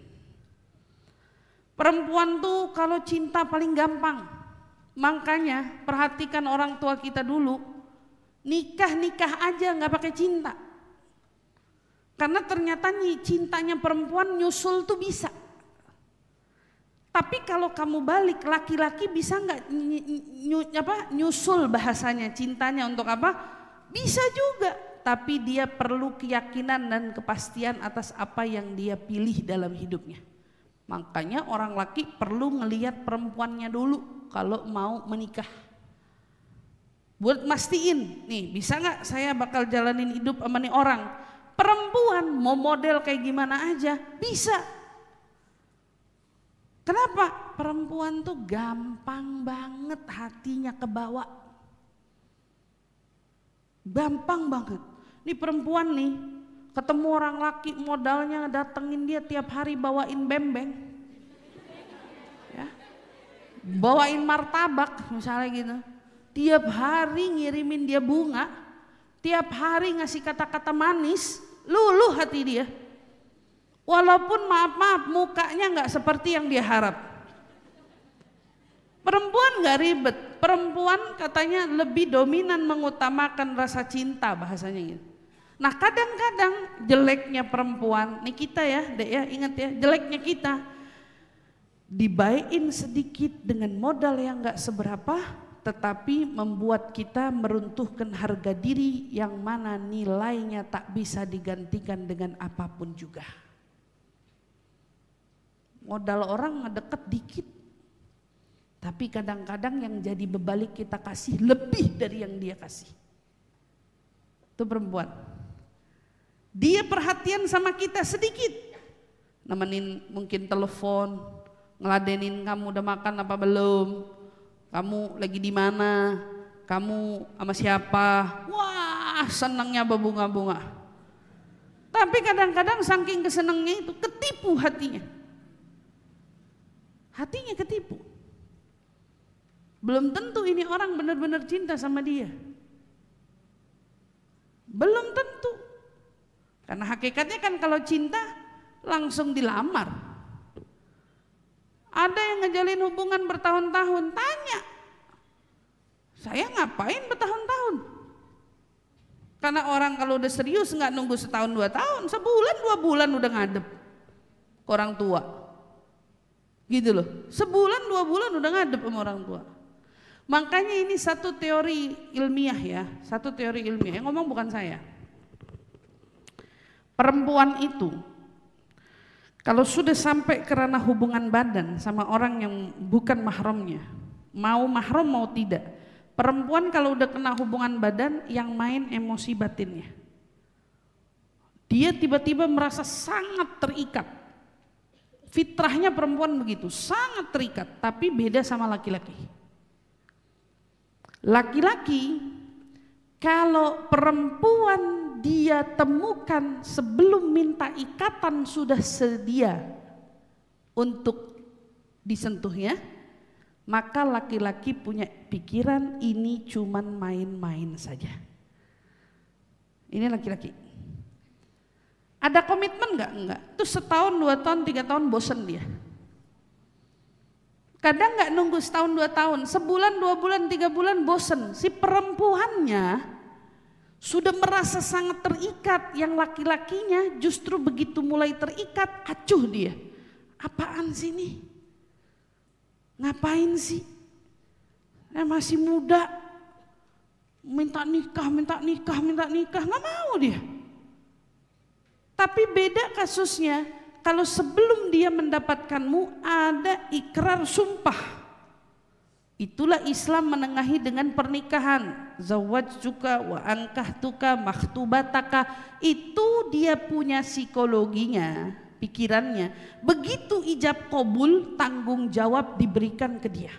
Perempuan tuh kalau cinta paling gampang. Makanya perhatikan orang tua kita dulu, nikah aja nggak pakai cinta. Karena ternyata cintanya perempuan nyusul tuh bisa. Tapi kalau kamu balik, laki-laki bisa nggak nyusul bahasanya, cintanya untuk apa? Bisa juga, tapi dia perlu keyakinan dan kepastian atas apa yang dia pilih dalam hidupnya. Makanya orang laki perlu ngelihat perempuannya dulu kalau mau menikah. Buat mastiin, nih bisa nggak saya bakal jalanin hidup sama nih orang. Perempuan mau model kayak gimana aja bisa. Kenapa? Perempuan tuh gampang banget hatinya kebawa. Gampang banget. Nih perempuan nih, ketemu orang laki modalnya datengin dia tiap hari bawain bembeng. Ya. Bawain martabak misalnya gitu. Tiap hari ngirimin dia bunga, tiap hari ngasih kata-kata manis, luluh hati dia. Walaupun maaf mukanya nggak seperti yang dia harap. Perempuan nggak ribet, perempuan katanya lebih dominan mengutamakan rasa cinta bahasanya gitu. Nah kadang-kadang jeleknya perempuan, nih kita ya dek ya, ingat ya, jeleknya kita dibaikin sedikit dengan modal yang nggak seberapa, tetapi membuat kita meruntuhkan harga diri yang mana nilainya tak bisa digantikan dengan apapun juga. Modal orang ngedeket dikit, tapi kadang-kadang yang jadi bebalik kita kasih lebih dari yang dia kasih. Itu perempuan. Dia perhatian sama kita sedikit, nemenin mungkin telepon, ngeladenin kamu udah makan apa belum, kamu lagi di mana, kamu sama siapa. Wah senangnya berbunga-bunga. Tapi kadang-kadang saking kesenangnya itu ketipu hatinya. Hatinya ketipu. Belum tentu ini orang benar-benar cinta sama dia. Belum tentu. Karena hakikatnya kan kalau cinta langsung dilamar. Ada yang ngejalin hubungan bertahun-tahun, tanya, saya ngapain bertahun-tahun? Karena orang kalau udah serius nggak nunggu setahun 2 tahun, sebulan 2 bulan udah ngadep ke orang tua. Gitu loh, sebulan 2 bulan udah ngadep sama orang tua. Makanya ini satu teori ilmiah ya, satu teori ilmiah, yang ngomong bukan saya. Perempuan itu kalau sudah sampai ke ranah hubungan badan sama orang yang bukan mahramnya, mau mahram mau tidak, Perempuan kalau udah kena hubungan badan yang main emosi batinnya. Dia tiba-tiba merasa sangat terikat. Fitrahnya perempuan begitu, sangat terikat, tapi beda sama laki-laki. Laki-laki kalau perempuan dia temukan sebelum minta ikatan sudah sedia untuk disentuhnya, maka laki-laki punya pikiran ini cuman main-main saja. Ini laki-laki. Ada komitmen enggak? Enggak. Itu setahun, 2 tahun, 3 tahun bosen dia. Kadang enggak nunggu setahun, 2 tahun, sebulan, 2 bulan, 3 bulan bosen. Si perempuannya sudah merasa sangat terikat, yang laki-lakinya justru begitu mulai terikat, acuh dia. Apaan sih ini? Ngapain sih? Masih muda, minta nikah, nggak mau dia. Tapi beda kasusnya, kalau sebelum dia mendapatkanmu ada ikrar sumpah. Itulah Islam menengahi dengan pernikahan. Zawwajtuka wa ankahtuka makhtubataka. Itu dia punya psikologinya, pikirannya. Begitu ijab qabul, tanggung jawab diberikan ke dia.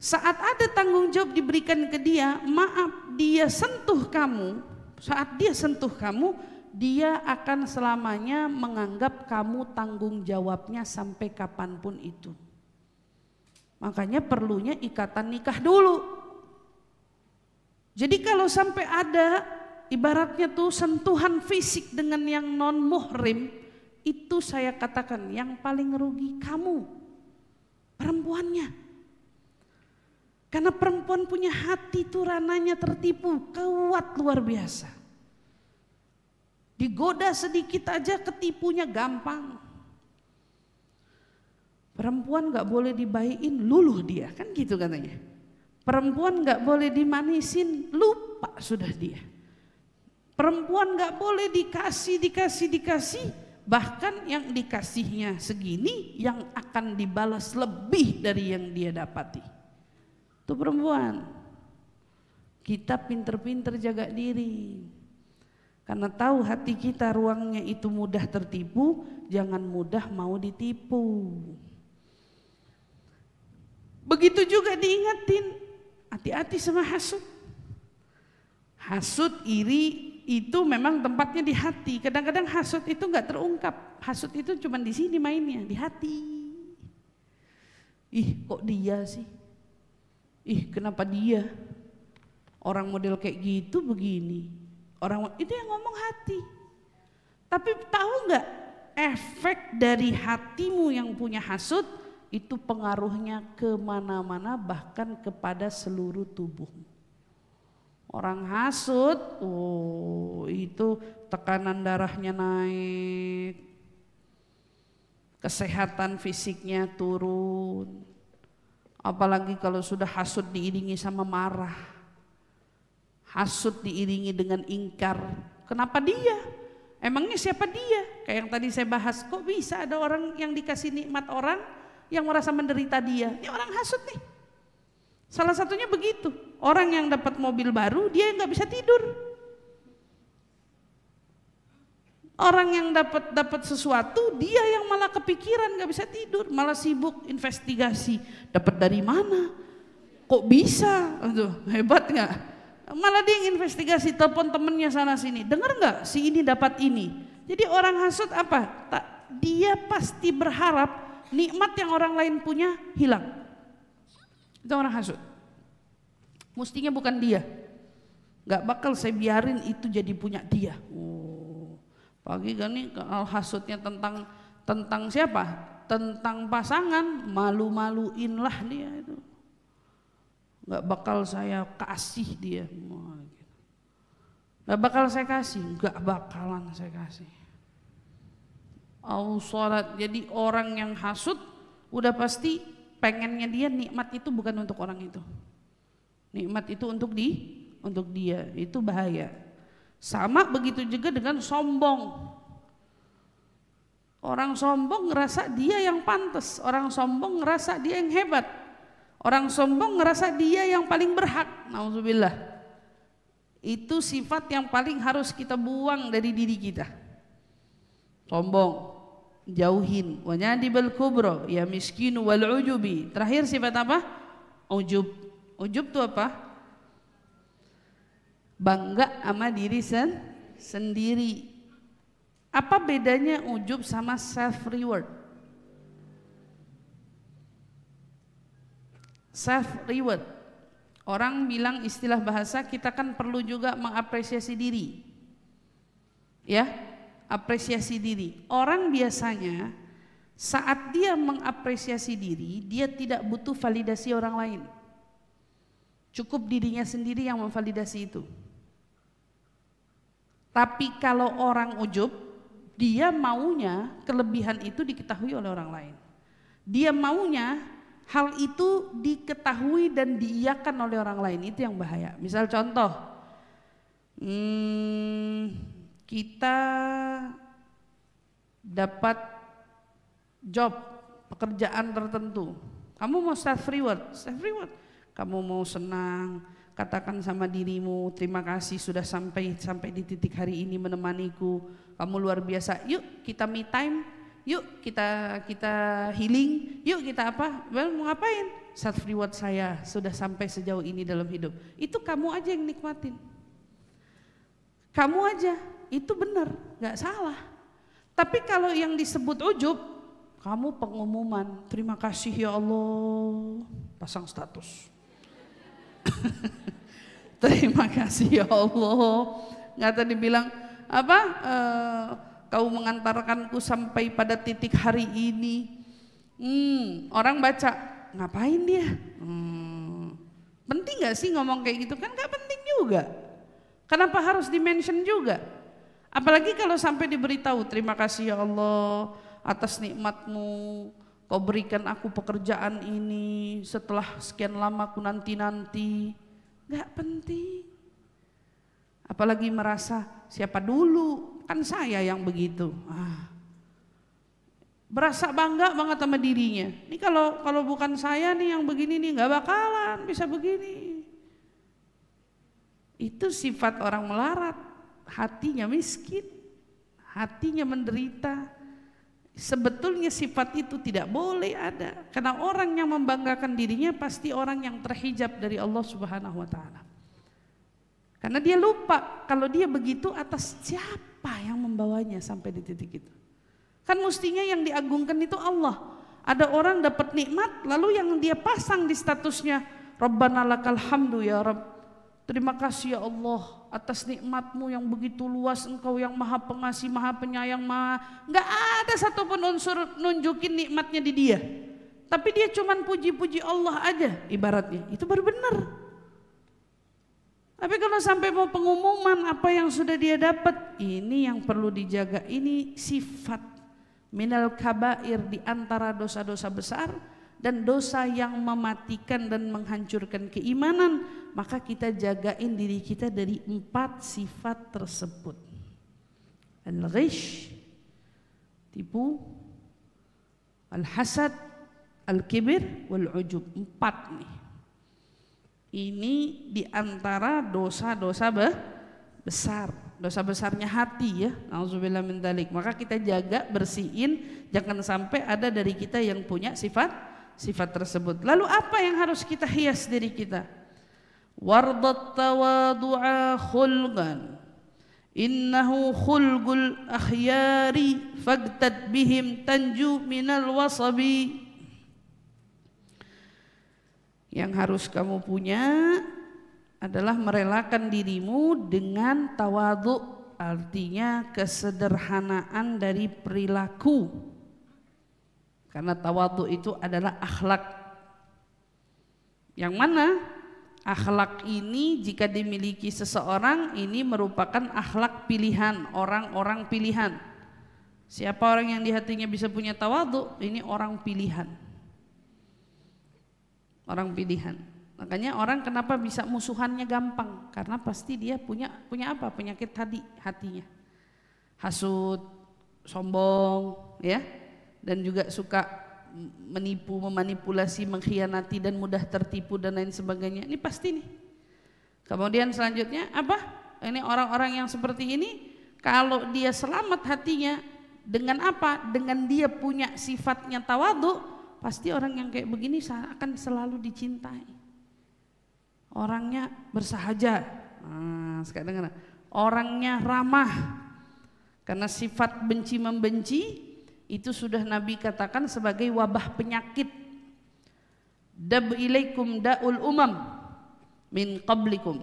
Saat ada tanggung jawab diberikan ke dia, maaf dia sentuh kamu, saat dia sentuh kamu, dia akan selamanya menganggap kamu tanggung jawabnya sampai kapanpun itu. Makanya perlunya ikatan nikah dulu. Jadi kalau sampai ada ibaratnya tuh sentuhan fisik dengan yang non muhrim, itu saya katakan yang paling rugi kamu, perempuannya. Karena perempuan punya hati tuh rananya tertipu, kuat luar biasa. Digoda sedikit aja ketipunya gampang. Perempuan gak boleh dibaikin, luluh dia, kan gitu katanya. Perempuan gak boleh dimanisin, lupa sudah dia. Perempuan gak boleh dikasih, bahkan yang dikasihnya segini yang akan dibalas lebih dari yang dia dapati. Itu perempuan. Kita pinter-pinter jaga diri. Karena tahu hati kita ruangnya itu mudah tertipu, jangan mudah mau ditipu. Begitu juga diingetin, hati-hati sama hasud. Hasud, iri itu memang tempatnya di hati. Kadang-kadang hasud itu nggak terungkap. Hasud itu cuma di sini mainnya, di hati. Ih, kok dia sih? Ih, kenapa dia? Orang model kayak gitu begini. Orang itu yang ngomong hati. Tapi tahu nggak efek dari hatimu yang punya hasud itu pengaruhnya kemana-mana, bahkan kepada seluruh tubuhmu. Orang hasud, itu tekanan darahnya naik, kesehatan fisiknya turun. Apalagi kalau sudah hasud diiringi sama marah, hasud diiringi dengan ingkar. Kenapa dia? Emangnya siapa dia? Kayak yang tadi saya bahas, kok bisa ada orang yang dikasih nikmat orang yang merasa menderita dia? Ini orang hasud nih. Salah satunya begitu. Orang yang dapat mobil baru dia nggak bisa tidur. Orang yang dapat sesuatu dia yang malah kepikiran nggak bisa tidur, malah sibuk investigasi. Dapat dari mana? Kok bisa? Aduh, hebat nggak? Malah dia yang investigasi, telepon temennya sana sini. Dengar nggak si ini dapat ini? Jadi orang hasud apa? Dia pasti berharap nikmat yang orang lain punya hilang. Itu orang hasud. Mestinya bukan dia. Gak bakal saya biarin itu jadi punya dia. Pagi kan nih hasudnya tentang siapa? Tentang pasangan, malu-maluin lah dia itu. Gak bakal saya kasih dia. Gak bakal saya kasih, gak bakalan saya kasih. Salat. Jadi orang yang hasud udah pasti pengennya dia nikmat itu bukan untuk orang itu. Nikmat itu untuk dia, itu bahaya. Sama begitu juga dengan sombong. Orang sombong ngerasa dia yang pantas, orang sombong ngerasa dia yang hebat. Orang sombong ngerasa dia yang paling berhak. Nauzubillah. Itu sifat yang paling harus kita buang dari diri kita. Sombong, jauhin. Wa nyadibal kubra, ya miskinu wal ujubi. Terakhir sifat apa? Ujub. Ujub itu apa? Bangga sama diri sendiri. Apa bedanya ujub sama self reward? Self reward, orang bilang istilah bahasa kita kan perlu juga mengapresiasi diri, ya, apresiasi diri. Orang biasanya saat dia mengapresiasi diri, dia tidak butuh validasi orang lain, cukup dirinya sendiri yang memvalidasi itu. Tapi kalau orang ujub, dia maunya kelebihan itu diketahui oleh orang lain, dia maunya hal itu diketahui dan diiyakan oleh orang lain. Itu yang bahaya. Misal contoh, kita dapat job, pekerjaan tertentu. Kamu mau self reward, kamu mau senang, katakan sama dirimu, terima kasih sudah sampai di titik hari ini menemaniku. Kamu luar biasa. Yuk kita me time. Yuk kita healing, yuk kita apa? Mau ngapain? Self reward saya sudah sampai sejauh ini dalam hidup. Itu kamu aja yang nikmatin. Kamu aja, itu benar, nggak salah. Tapi kalau yang disebut ujub, kamu pengumuman, terima kasih ya Allah, pasang status. Terima kasih ya Allah. Nggak tadi bilang apa? Kau mengantarkanku sampai pada titik hari ini. Orang baca, ngapain dia? Penting gak sih ngomong kayak gitu? Kan gak penting juga. Kenapa harus di-mention juga? Apalagi kalau sampai diberitahu, terima kasih ya Allah atas nikmatmu, kau berikan aku pekerjaan ini setelah sekian lama aku nanti-nanti. Gak penting. Apalagi merasa siapa dulu, kan saya yang begitu. Berasa bangga banget sama dirinya. Ini kalau bukan saya nih yang begini nih, nggak bakalan bisa begini. Itu sifat orang melarat, hatinya miskin, hatinya menderita. Sebetulnya sifat itu tidak boleh ada, karena orang yang membanggakan dirinya pasti orang yang terhijab dari Allah Subhanahu wa Ta'ala. Karena dia lupa kalau dia begitu atas siapa yang membawanya sampai di titik itu. Kan mestinya yang diagungkan itu Allah. Ada orang dapat nikmat lalu yang dia pasang di statusnya, Rabbana lakal hamdu ya Rabb. Terima kasih ya Allah atas nikmatmu yang begitu luas, engkau yang maha pengasih, maha penyayang, Nggak ada satupun unsur nunjukin nikmatnya di dia. Tapi dia cuman puji-puji Allah aja ibaratnya. Itu baru benar. Tapi kalau sampai mau pengumuman apa yang sudah dia dapat, ini yang perlu dijaga. Ini sifat minal kabair, di antara dosa-dosa besar dan dosa yang mematikan dan menghancurkan keimanan. Maka kita jagain diri kita dari 4 sifat tersebut. Al-ghish, tipu, al-hasad, al-kibir, wal-ujub. 4 nih. Ini diantara dosa-dosa besar, dosa besarnya hati ya. Nauzubillah min dzalik. Maka kita jaga, bersihin, jangan sampai ada dari kita yang punya sifat tersebut. Lalu apa yang harus kita hias diri kita? Wardat tawadu'a khulqan, innahu khulqul akhyari fagtad bihim tanju minal wasabi. Yang harus kamu punya adalah merelakan dirimu dengan tawadhu, artinya kesederhanaan dari perilaku. Karena tawadhu itu adalah akhlak. Yang mana akhlak ini jika dimiliki seseorang, ini merupakan akhlak pilihan, orang-orang pilihan. Siapa orang yang di hatinya bisa punya tawadhu? Ini orang pilihan. Orang pilihan. Makanya orang kenapa bisa musuhannya gampang? Karena pasti dia punya apa? Penyakit hatinya. Hasud, sombong, ya. Dan juga suka menipu, memanipulasi, mengkhianati dan mudah tertipu dan lain sebagainya. Ini pasti nih. Kemudian selanjutnya apa? Ini orang-orang yang seperti ini, kalau dia selamat hatinya dengan apa? Dengan dia punya sifatnya tawadhu, pasti orang yang kayak begini akan selalu dicintai. Orangnya bersahaja. Nah, sekarang dengar. Orangnya ramah. Karena sifat benci membenci itu sudah Nabi katakan sebagai wabah penyakit. Dab ilaikum da'ul umam min qablikum,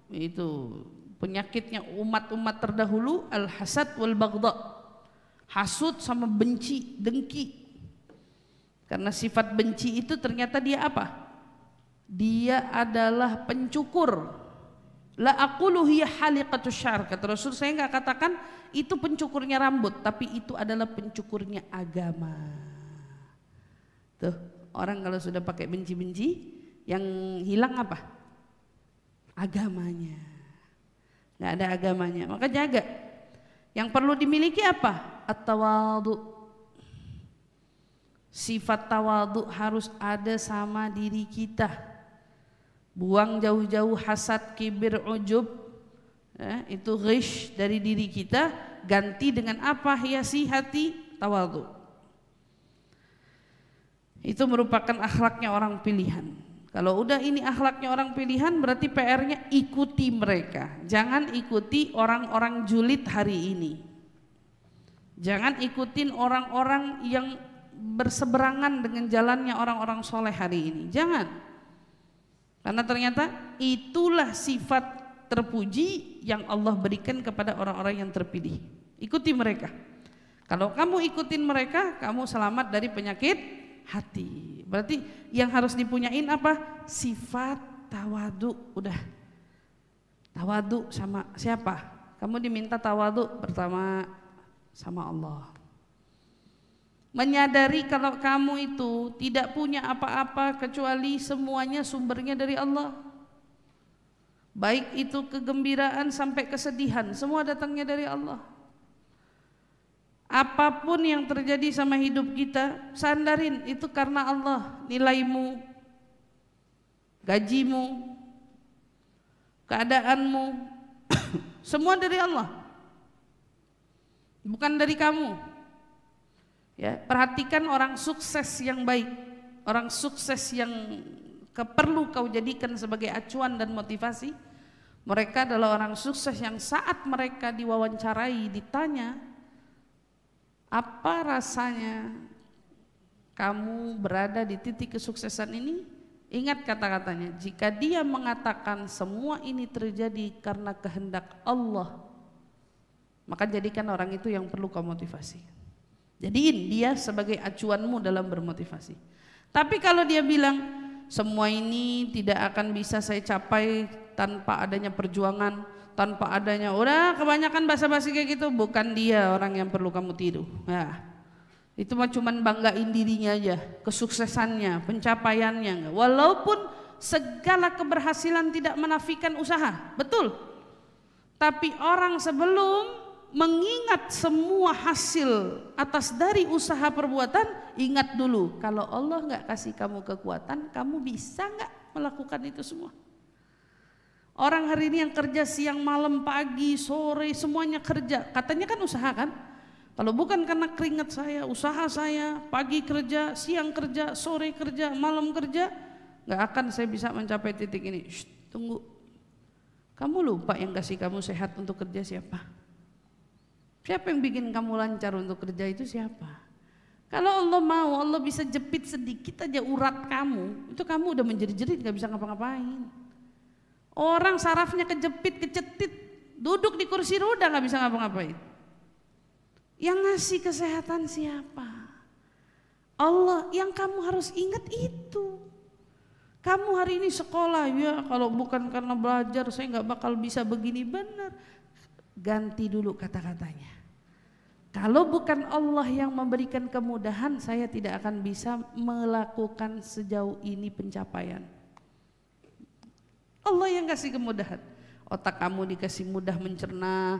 itu penyakitnya umat-umat terdahulu, al-hasad wal baghdha, hasud sama benci, dengki. Karena sifat benci itu ternyata dia apa? Dia adalah pencukur. La aqulu hiya haliqatus syar, kata Rasul, saya enggak katakan itu pencukurnya rambut, tapi itu adalah pencukurnya agama. Tuh, orang kalau sudah pakai benci-benci, yang hilang apa? Agamanya. Nggak ada agamanya, maka jaga. Yang perlu dimiliki apa? At-tawadhu. Sifat tawadhu harus ada sama diri kita. Buang jauh-jauh hasad, kibir, ujub, itu ghish dari diri kita. Ganti dengan apa? Hiasi hati, tawadhu. Itu merupakan akhlaknya orang pilihan. Kalau udah ini akhlaknya orang pilihan, berarti PR-nya ikuti mereka. Jangan ikuti orang-orang julid hari ini. Jangan ikutin orang-orang yang berseberangan dengan jalannya orang-orang soleh hari ini. Jangan. Karena ternyata itulah sifat terpuji yang Allah berikan kepada orang-orang yang terpilih. Ikuti mereka. Kalau kamu ikutin mereka, kamu selamat dari penyakit hati. Berarti yang harus dipunyain apa? Sifat tawadhu. Udah. Tawadhu sama siapa? Kamu diminta tawadhu pertama sama Allah. Menyadari kalau kamu itu tidak punya apa-apa kecuali semuanya sumbernya dari Allah. Baik itu kegembiraan sampai kesedihan, semua datangnya dari Allah. Apapun yang terjadi sama hidup kita, sandarin itu karena Allah. Nilaimu, gajimu, keadaanmu, semua dari Allah, bukan dari kamu. Ya, perhatikan orang sukses yang baik, orang sukses yang perlu kau jadikan sebagai acuan dan motivasi. Mereka adalah orang sukses yang saat mereka diwawancarai, ditanya, apa rasanya kamu berada di titik kesuksesan ini? Ingat kata-katanya, jika dia mengatakan semua ini terjadi karena kehendak Allah, maka jadikan orang itu yang perlu kau motivasi. Jadiin dia sebagai acuanmu dalam bermotivasi. Tapi kalau dia bilang semua ini tidak akan bisa saya capai tanpa adanya perjuangan, tanpa adanya, udah kebanyakan basa-basi kayak gitu, bukan dia orang yang perlu kamu tiru. Nah, itu mah cuman banggain dirinya aja, kesuksesannya, pencapaiannya. Walaupun segala keberhasilan tidak menafikan usaha, betul. Tapi orang sebelum mengingat semua hasil atas dari usaha perbuatan, ingat dulu kalau Allah nggak kasih kamu kekuatan, kamu bisa nggak melakukan itu semua? Orang hari ini yang kerja siang, malam, pagi, sore, semuanya kerja. Katanya kan usaha kan? Kalau bukan karena keringat saya, usaha saya, pagi kerja, siang kerja, sore kerja, malam kerja, nggak akan saya bisa mencapai titik ini. Shh, tunggu. Kamu lupa yang kasih kamu sehat untuk kerja siapa? Siapa yang bikin kamu lancar untuk kerja itu siapa? Kalau Allah mau, Allah bisa jepit sedikit aja urat kamu, itu kamu udah menjerit-jerit nggak bisa ngapa-ngapain. Orang sarafnya kejepit, kecetit, duduk di kursi roda nggak bisa ngapa-ngapain. Yang ngasih kesehatan siapa? Allah. Yang kamu harus ingat itu. Kamu hari ini sekolah, ya kalau bukan karena belajar saya nggak bakal bisa begini. Benar. Ganti dulu kata-katanya. Kalau bukan Allah yang memberikan kemudahan, saya tidak akan bisa melakukan sejauh ini pencapaian. Allah yang kasih kemudahan. Otak kamu dikasih mudah mencerna,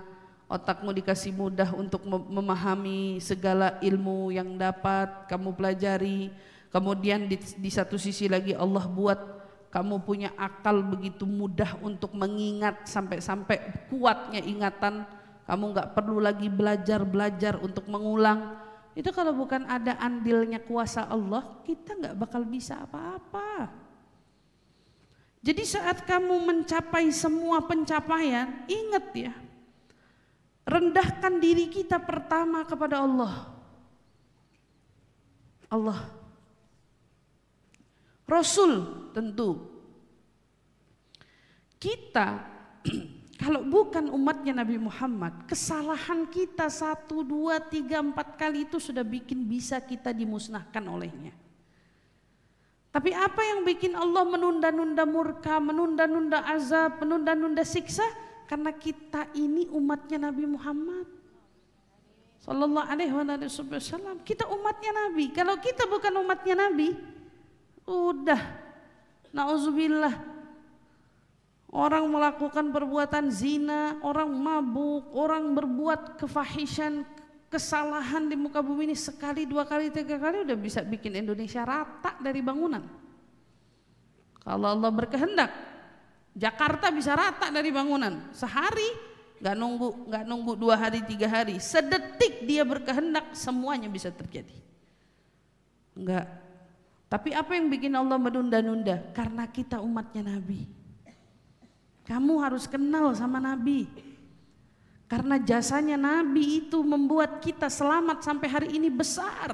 otakmu dikasih mudah untuk memahami segala ilmu yang dapat kamu pelajari. Kemudian di satu sisi lagi Allah buat kamu punya akal begitu mudah untuk mengingat sampai kuatnya ingatan. Kamu nggak perlu lagi belajar untuk mengulang. Itu kalau bukan ada andilnya kuasa Allah, kita nggak bakal bisa apa-apa. Jadi saat kamu mencapai semua pencapaian, ingat ya, rendahkan diri kita pertama kepada Allah. Rasul tentu. Kita kalau bukan umatnya Nabi Muhammad, kesalahan kita 1, 2, 3, 4 kali itu sudah bikin bisa kita dimusnahkan olehnya. Tapi apa yang bikin Allah menunda-nunda murka, menunda-nunda azab, menunda-nunda siksa? Karena kita ini umatnya Nabi Muhammad Sallallahu alaihi wasallam. Kita umatnya Nabi. Kalau kita bukan umatnya Nabi, udah, na'udzubillah. Orang melakukan perbuatan zina, orang mabuk, orang berbuat kefahisan, kesalahan di muka bumi ini sekali, 2 kali, 3 kali udah bisa bikin Indonesia rata dari bangunan. Kalau Allah berkehendak, Jakarta bisa rata dari bangunan sehari, nggak nunggu 2 hari 3 hari, sedetik dia berkehendak semuanya bisa terjadi. Enggak. Tapi apa yang bikin Allah menunda-nunda? Karena kita umatnya Nabi. Kamu harus kenal sama Nabi. Karena jasanya Nabi itu membuat kita selamat sampai hari ini besar.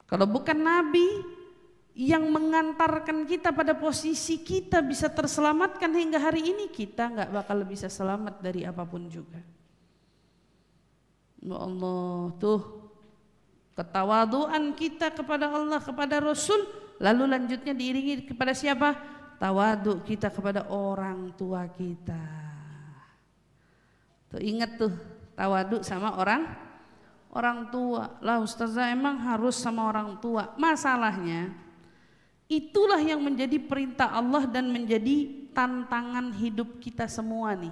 Kalau bukan Nabi yang mengantarkan kita pada posisi kita bisa terselamatkan hingga hari ini, kita nggak bakal bisa selamat dari apapun juga. Ya Allah, tuh ketawaduan kita kepada Allah, kepada Rasul, lalu lanjutnya diiringi kepada siapa? Tawadu kita kepada orang tua kita. Tuh ingat tuh, tawadu sama orang tua. Lah ustazah, emang harus sama orang tua? Masalahnya itulah yang menjadi perintah Allah dan menjadi tantangan hidup kita semua nih.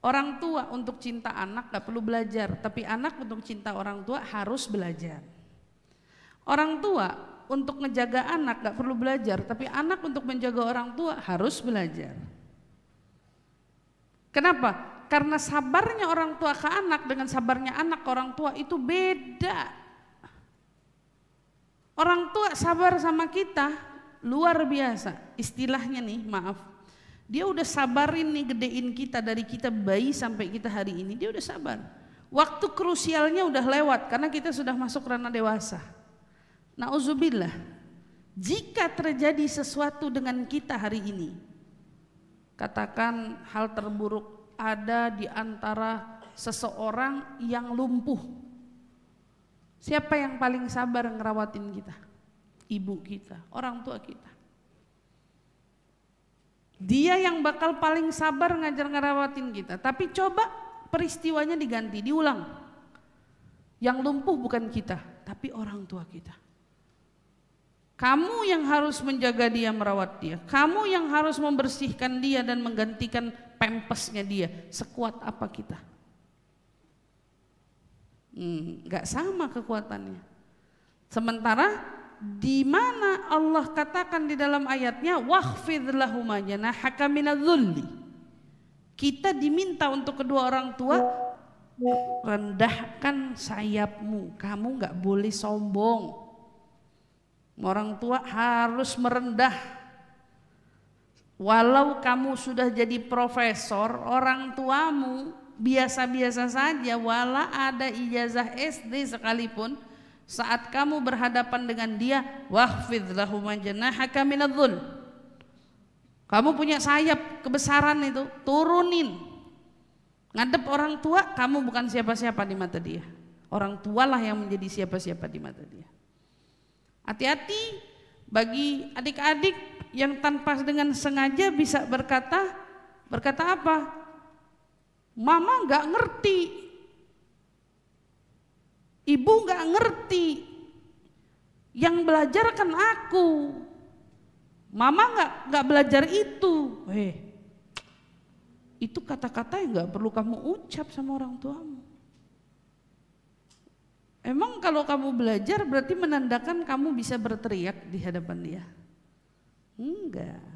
Orang tua untuk cinta anak gak perlu belajar, tapi anak untuk cinta orang tua harus belajar. Orang tua untuk menjaga anak gak perlu belajar, tapi anak untuk menjaga orang tua harus belajar. Kenapa? Karena sabarnya orang tua ke anak dengan sabarnya anak ke orang tua itu beda. Orang tua sabar sama kita luar biasa. Istilahnya nih, maaf, dia udah sabarin nih, gedein kita dari kita bayi sampai kita hari ini, dia udah sabar. Waktu krusialnya udah lewat karena kita sudah masuk ranah dewasa. Na'udzubillah, jika terjadi sesuatu dengan kita hari ini, katakan hal terburuk ada di antara seseorang yang lumpuh, siapa yang paling sabar ngerawatin kita? Ibu kita, orang tua kita. Dia yang bakal paling sabar ngerawatin kita. Tapi coba peristiwanya diganti, diulang. Yang lumpuh bukan kita, tapi orang tua kita. Kamu yang harus menjaga dia, merawat dia. Kamu yang harus membersihkan dia dan menggantikan pampasnya dia. Sekuat apa kita? Gak sama kekuatannya. Sementara di mana Allah katakan di dalam ayatnya, wakhfid lahuma janahaka minadh-dhulli. Kita diminta untuk kedua orang tua, rendahkan sayapmu. Kamu gak boleh sombong. Orang tua harus merendah. Walau kamu sudah jadi profesor, orang tuamu biasa-biasa saja, wala ada ijazah SD sekalipun, saat kamu berhadapan dengan dia, wakhfid lahuma janahaka minadh-dhul. Kamu punya sayap kebesaran itu, turunin. Ngadep orang tua, kamu bukan siapa-siapa di mata dia. Orang tualah yang menjadi siapa-siapa di mata dia. Hati-hati bagi adik-adik yang tanpa dengan sengaja bisa berkata apa? Mama nggak ngerti, ibu nggak ngerti, yang belajar kan aku, mama nggak belajar itu. Itu kata-kata yang gak perlu kamu ucap sama orang tuamu. Emang kalau kamu belajar berarti menandakan kamu bisa berteriak di hadapan dia? Enggak.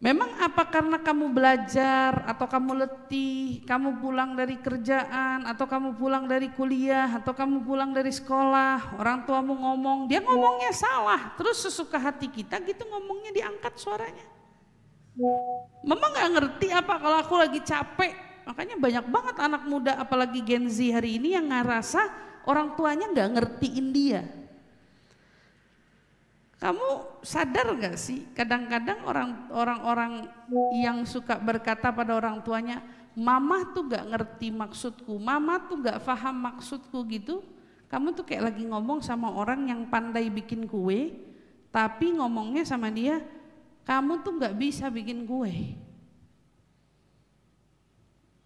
Memang apa karena kamu belajar atau kamu letih, kamu pulang dari kerjaan atau kamu pulang dari kuliah atau kamu pulang dari sekolah, orang tuamu ngomong, dia ngomongnya salah, terus sesuka hati kita gitu ngomongnya diangkat suaranya. Mama gak ngerti apa kalau aku lagi capek. Makanya banyak banget anak muda apalagi Gen Z hari ini yang ngerasa orang tuanya gak ngertiin dia. Kamu sadar gak sih kadang-kadang orang-orang yang suka berkata pada orang tuanya, mama tuh gak ngerti maksudku, mama tuh gak paham maksudku gitu. Kamu tuh kayak lagi ngomong sama orang yang pandai bikin kue, tapi ngomongnya sama dia, kamu tuh gak bisa bikin kue.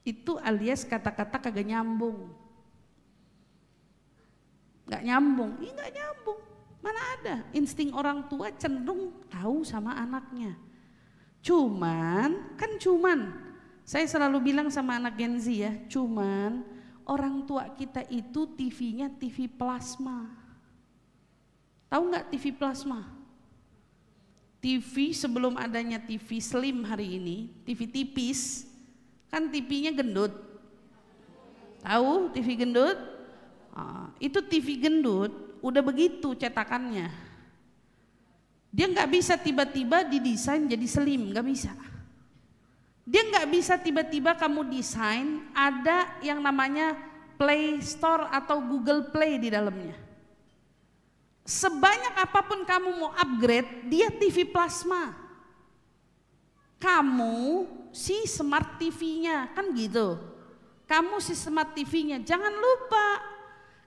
Itu alias kata-kata kagak nyambung. Gak nyambung, ini gak nyambung. Mana ada, insting orang tua cenderung tahu sama anaknya. Cuman, saya selalu bilang sama anak Gen Z ya, cuman orang tua kita itu TV-nya TV plasma. Tahu nggak TV plasma? TV sebelum adanya TV slim hari ini, TV tipis, kan TV-nya gendut. Tahu TV gendut? Itu TV gendut. Udah begitu cetakannya, dia nggak bisa tiba-tiba didesain jadi slim, nggak bisa. Dia nggak bisa tiba-tiba kamu desain ada yang namanya Play Store atau Google Play di dalamnya. Sebanyak apapun kamu mau upgrade, dia TV plasma. Kamu si smart TV-nya, kan gitu. Kamu si smart TV-nya, jangan lupa.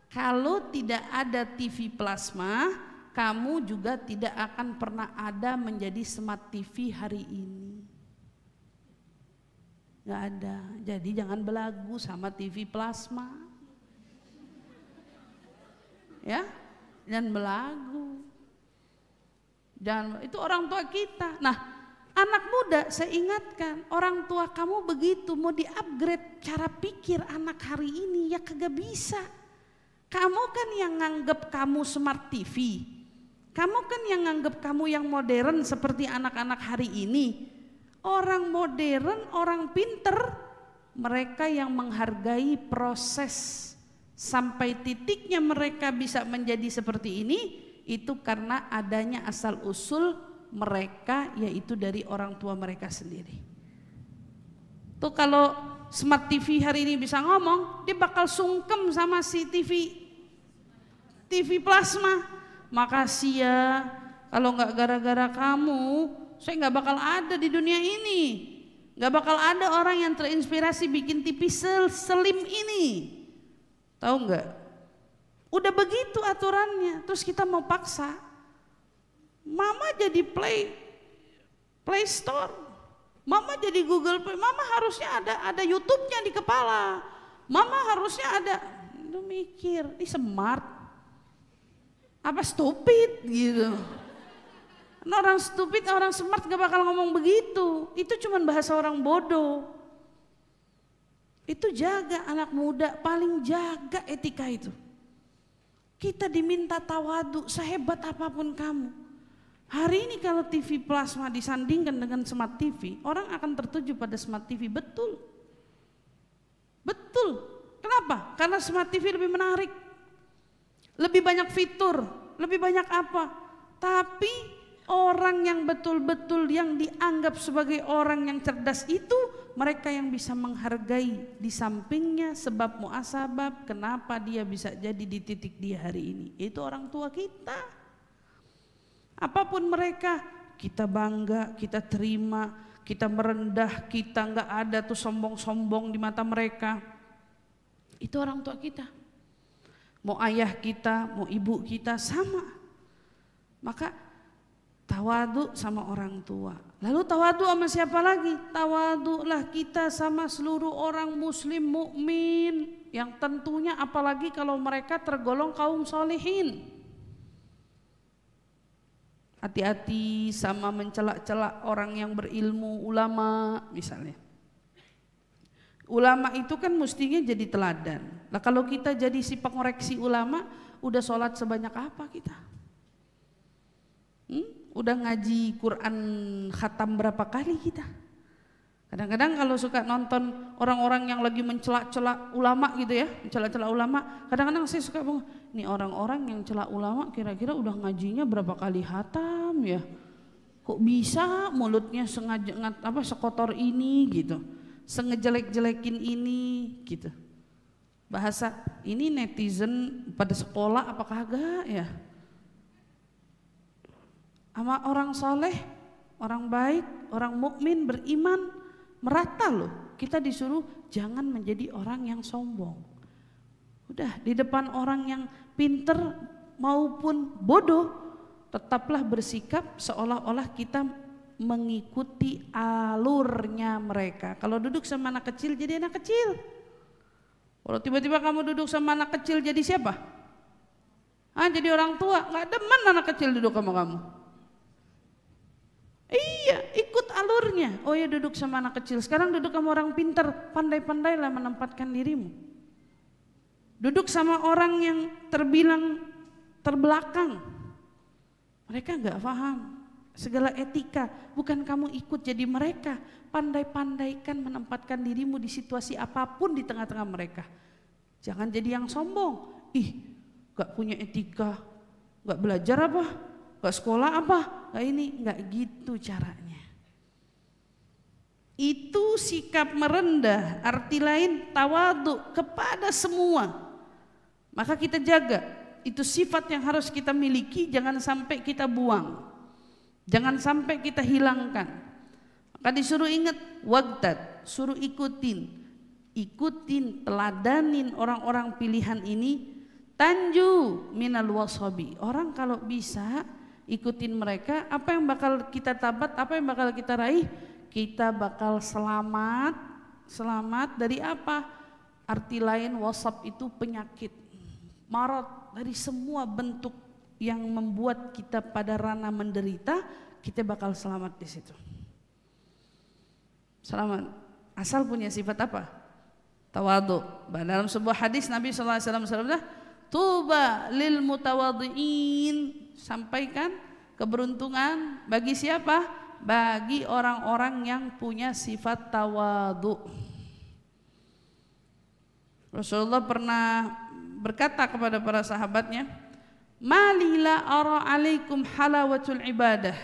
Kalau tidak ada TV plasma, kamu juga tidak akan pernah ada menjadi smart TV hari ini. Gak ada, jadi jangan belagu sama TV plasma. Ya, jangan belagu. Itu orang tua kita. Nah, anak muda saya ingatkan, orang tua kamu begitu mau di-upgrade cara pikir anak hari ini, ya kagak bisa. Kamu kan yang nganggep kamu smart TV, kamu kan yang nganggep kamu yang modern seperti anak-anak hari ini. Orang modern, orang pinter, mereka yang menghargai proses sampai titiknya mereka bisa menjadi seperti ini, itu karena adanya asal usul mereka, yaitu dari orang tua mereka sendiri. Tuh kalau smart TV hari ini bisa ngomong, dia bakal sungkem sama si TV plasma. Makasih ya, kalau nggak gara-gara kamu, saya nggak bakal ada di dunia ini. Nggak bakal ada orang yang terinspirasi bikin TV slim ini. Tahu nggak? Udah begitu aturannya, terus kita mau paksa. Mama jadi Play Store. Mama jadi Google Play, mama harusnya ada YouTube-nya di kepala. Mama harusnya ada. Lu mikir, ini smart. Apa stupid gitu. Orang stupid, orang smart gak bakal ngomong begitu. Itu cuma bahasa orang bodoh. Itu jaga anak muda, paling jaga etika itu. Kita diminta tawadu sehebat apapun kamu. Hari ini kalau TV plasma disandingkan dengan smart TV, orang akan tertuju pada smart TV, betul. Betul. Kenapa? Karena smart TV lebih menarik. Lebih banyak fitur, lebih banyak apa. Tapi orang yang betul-betul yang dianggap sebagai orang yang cerdas itu, mereka yang bisa menghargai di sampingnya sebab muasabab kenapa dia bisa jadi di titik dia hari ini. Itu orang tua kita. Apapun mereka, kita bangga, kita terima, kita merendah, kita nggak ada tuh sombong-sombong di mata mereka. Itu orang tua kita. Mau ayah kita, mau ibu kita sama. Maka tawadu sama orang tua. Lalu tawadu sama siapa lagi? Tawadulah kita sama seluruh orang muslim mukmin, yang tentunya apalagi kalau mereka tergolong kaum solehin. hati-hati sama mencela-cela orang yang berilmu, ulama misalnya. Ulama itu kan mestinya jadi teladan. Nah kalau kita jadi si pengoreksi ulama, udah sholat sebanyak apa kita? Udah ngaji Quran khatam berapa kali kita? Kadang-kadang kalau suka nonton orang-orang yang lagi mencela-cela ulama gitu ya, mencela-cela ulama, kadang-kadang saya suka bilang, nih orang-orang yang cela ulama kira-kira udah ngajinya berapa kali khatam ya? Kok bisa mulutnya sengaja sekotor ini gitu, sengejelek-jelekin ini gitu. Bahasa ini netizen pada sekolah apa kagak ya? Sama orang soleh, orang baik, orang mukmin beriman merata loh. Kita disuruh jangan menjadi orang yang sombong. Udah di depan orang yang pinter maupun bodoh, tetaplah bersikap seolah-olah kita mengikuti alurnya mereka. Kalau duduk sama anak kecil jadi anak kecil. Kalau tiba-tiba kamu duduk sama anak kecil jadi siapa? Jadi orang tua. Nggak demen anak kecil duduk sama kamu. Iya, ikut alurnya. Oh ya duduk sama anak kecil. Sekarang duduk sama orang pinter, pandai-pandailah menempatkan dirimu. Duduk sama orang yang terbilang terbelakang. Mereka nggak paham segala etika. Bukan kamu ikut jadi mereka. Pandai-pandaikan menempatkan dirimu di situasi apapun di tengah-tengah mereka. Jangan jadi yang sombong. Nggak punya etika, nggak belajar apa? Gak sekolah apa? Gak ini, gak gitu caranya. Itu sikap merendah, arti lain tawadhu kepada semua. Maka kita jaga, itu sifat yang harus kita miliki, jangan sampai kita buang. Jangan sampai kita hilangkan. Maka disuruh ingat, wagtad, suruh ikutin, teladanin orang-orang pilihan ini. Tanju minal wasabi. Orang kalau bisa ikutin mereka, apa yang bakal kita dapat, apa yang bakal kita raih? Kita bakal selamat. Selamat dari apa? Arti lain wasab itu penyakit, marad, dari semua bentuk yang membuat kita pada ranah menderita, kita bakal selamat di situ. Selamat. Asal punya sifat apa? Tawadhu. Dalam sebuah hadis Nabi sallallahu alaihi wasallam bersabda, "Tuba lil mutawadhiin." Sampaikan keberuntungan bagi siapa? Bagi orang-orang yang punya sifat tawadhu. Rasulullah pernah berkata kepada para sahabatnya, "Malila ara alaikum halawatul ibadah."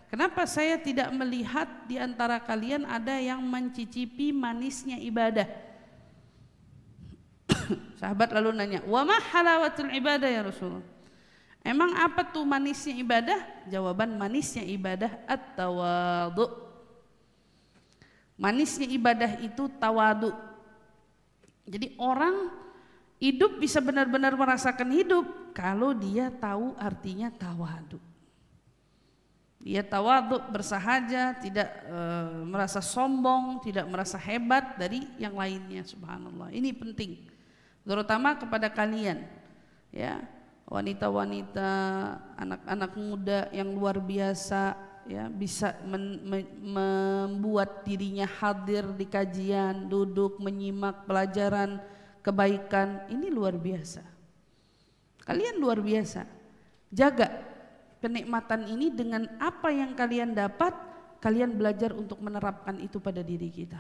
Kenapa saya tidak melihat di antara kalian ada yang mencicipi manisnya ibadah? Sahabat lalu nanya, "Wa ma halawatul ibadah ya Rasulullah?" Emang apa tuh manisnya ibadah? Jawaban manisnya ibadah at-tawadhu. Manisnya ibadah itu tawadhu. Jadi orang hidup bisa benar-benar merasakan hidup kalau dia tahu artinya tawadhu. Dia tawadhu, bersahaja, tidak merasa sombong, tidak merasa hebat dari yang lainnya. Subhanallah. Ini penting, terutama kepada kalian, ya. Wanita-wanita, anak-anak muda yang luar biasa, ya, bisa membuat dirinya hadir di kajian, duduk menyimak pelajaran kebaikan, ini luar biasa. Kalian luar biasa. Jaga kenikmatan ini dengan apa yang kalian dapat, kalian belajar untuk menerapkan itu pada diri kita.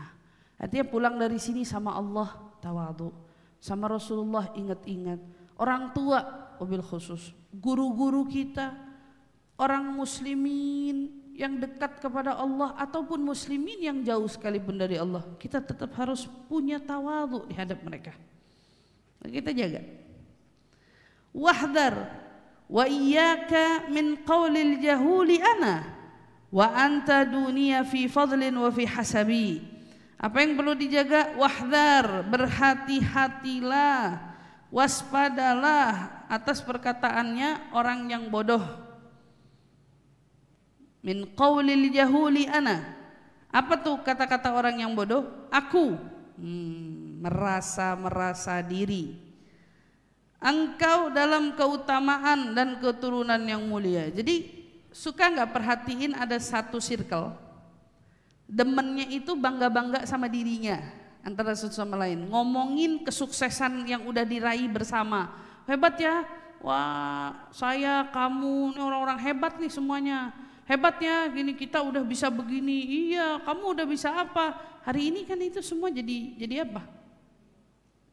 Artinya pulang dari sini sama Allah tawadhu, sama Rasulullah ingat-ingat, orang tua wabil khusus, guru-guru kita, orang muslimin yang dekat kepada Allah ataupun muslimin yang jauh sekalipun dari Allah, kita tetap harus punya tawadhu di hadap mereka. Kita jaga. Wahdar wa iyyaka min qaulil jahuli ana wa anta dunia fi fadlin wa fi hasabi. Apa yang perlu dijaga? Wahdar, berhati-hatilah, waspadalah atas perkataannya orang yang bodoh. Min qaulil jahuli ana. Apa tuh kata-kata orang yang bodoh? Aku. Merasa diri. Engkau dalam keutamaan dan keturunan yang mulia. Jadi suka nggak perhatiin ada satu circle, demennya itu bangga-bangga sama dirinya antara satu sama lain, ngomongin kesuksesan yang udah diraih bersama. Hebat ya, wah saya, kamu, ini orang-orang hebat nih semuanya. Hebat ya, gini kita udah bisa begini, iya kamu udah bisa apa. Hari ini kan itu semua jadi apa?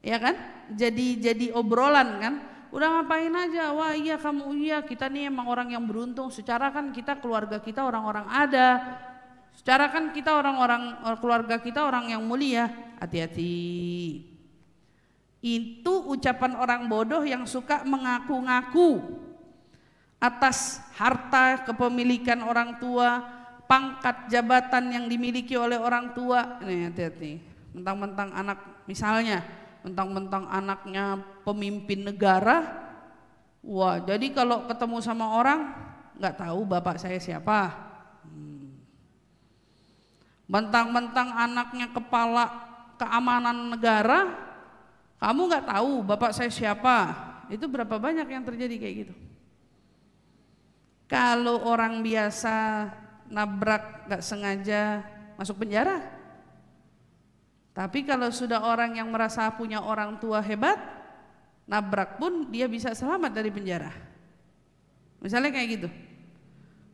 Ya kan? Jadi obrolan kan? Udah ngapain aja, wah iya kamu, iya kita nih emang orang yang beruntung. Secara kan kita keluarga kita orang-orang ada, secara kan kita orang-orang keluarga kita orang yang mulia. Hati-hati. Itu ucapan orang bodoh yang suka mengaku-ngaku atas harta kepemilikan orang tua, pangkat jabatan yang dimiliki oleh orang tua. Nih hati-hati. Mentang-mentang anak, misalnya mentang-mentang anaknya pemimpin negara, wah jadi kalau ketemu sama orang nggak tahu bapak saya siapa. Mentang-mentang anaknya kepala keamanan negara, kamu nggak tahu bapak saya siapa. Itu berapa banyak yang terjadi kayak gitu. Kalau orang biasa nabrak nggak sengaja masuk penjara. Tapi kalau sudah orang yang merasa punya orang tua hebat, nabrak pun dia bisa selamat dari penjara. Misalnya kayak gitu.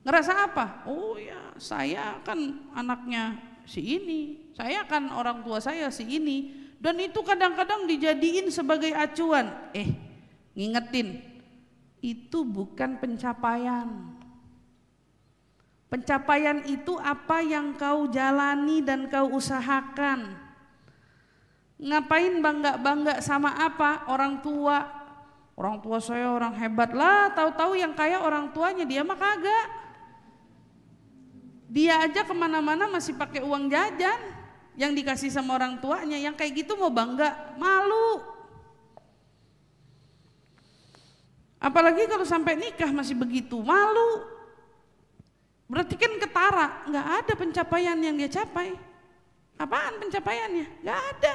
Ngerasa apa? Oh ya, saya kan anaknya si ini, saya kan orang tua saya si ini. Dan itu kadang-kadang dijadiin sebagai acuan. Ngingetin, itu bukan pencapaian. Pencapaian itu apa yang kau jalani dan kau usahakan. Ngapain bangga-bangga sama apa? Orang tua. Orang tua saya orang hebat lah, tahu-tahu yang kaya orang tuanya, dia mah kagak. Dia aja kemana-mana masih pakai uang jajan yang dikasih sama orang tuanya. Yang kayak gitu mau bangga, malu. Apalagi kalau sampai nikah masih begitu, malu. Berarti kan ketara, nggak ada pencapaian yang dia capai. Apaan pencapaiannya? Nggak ada.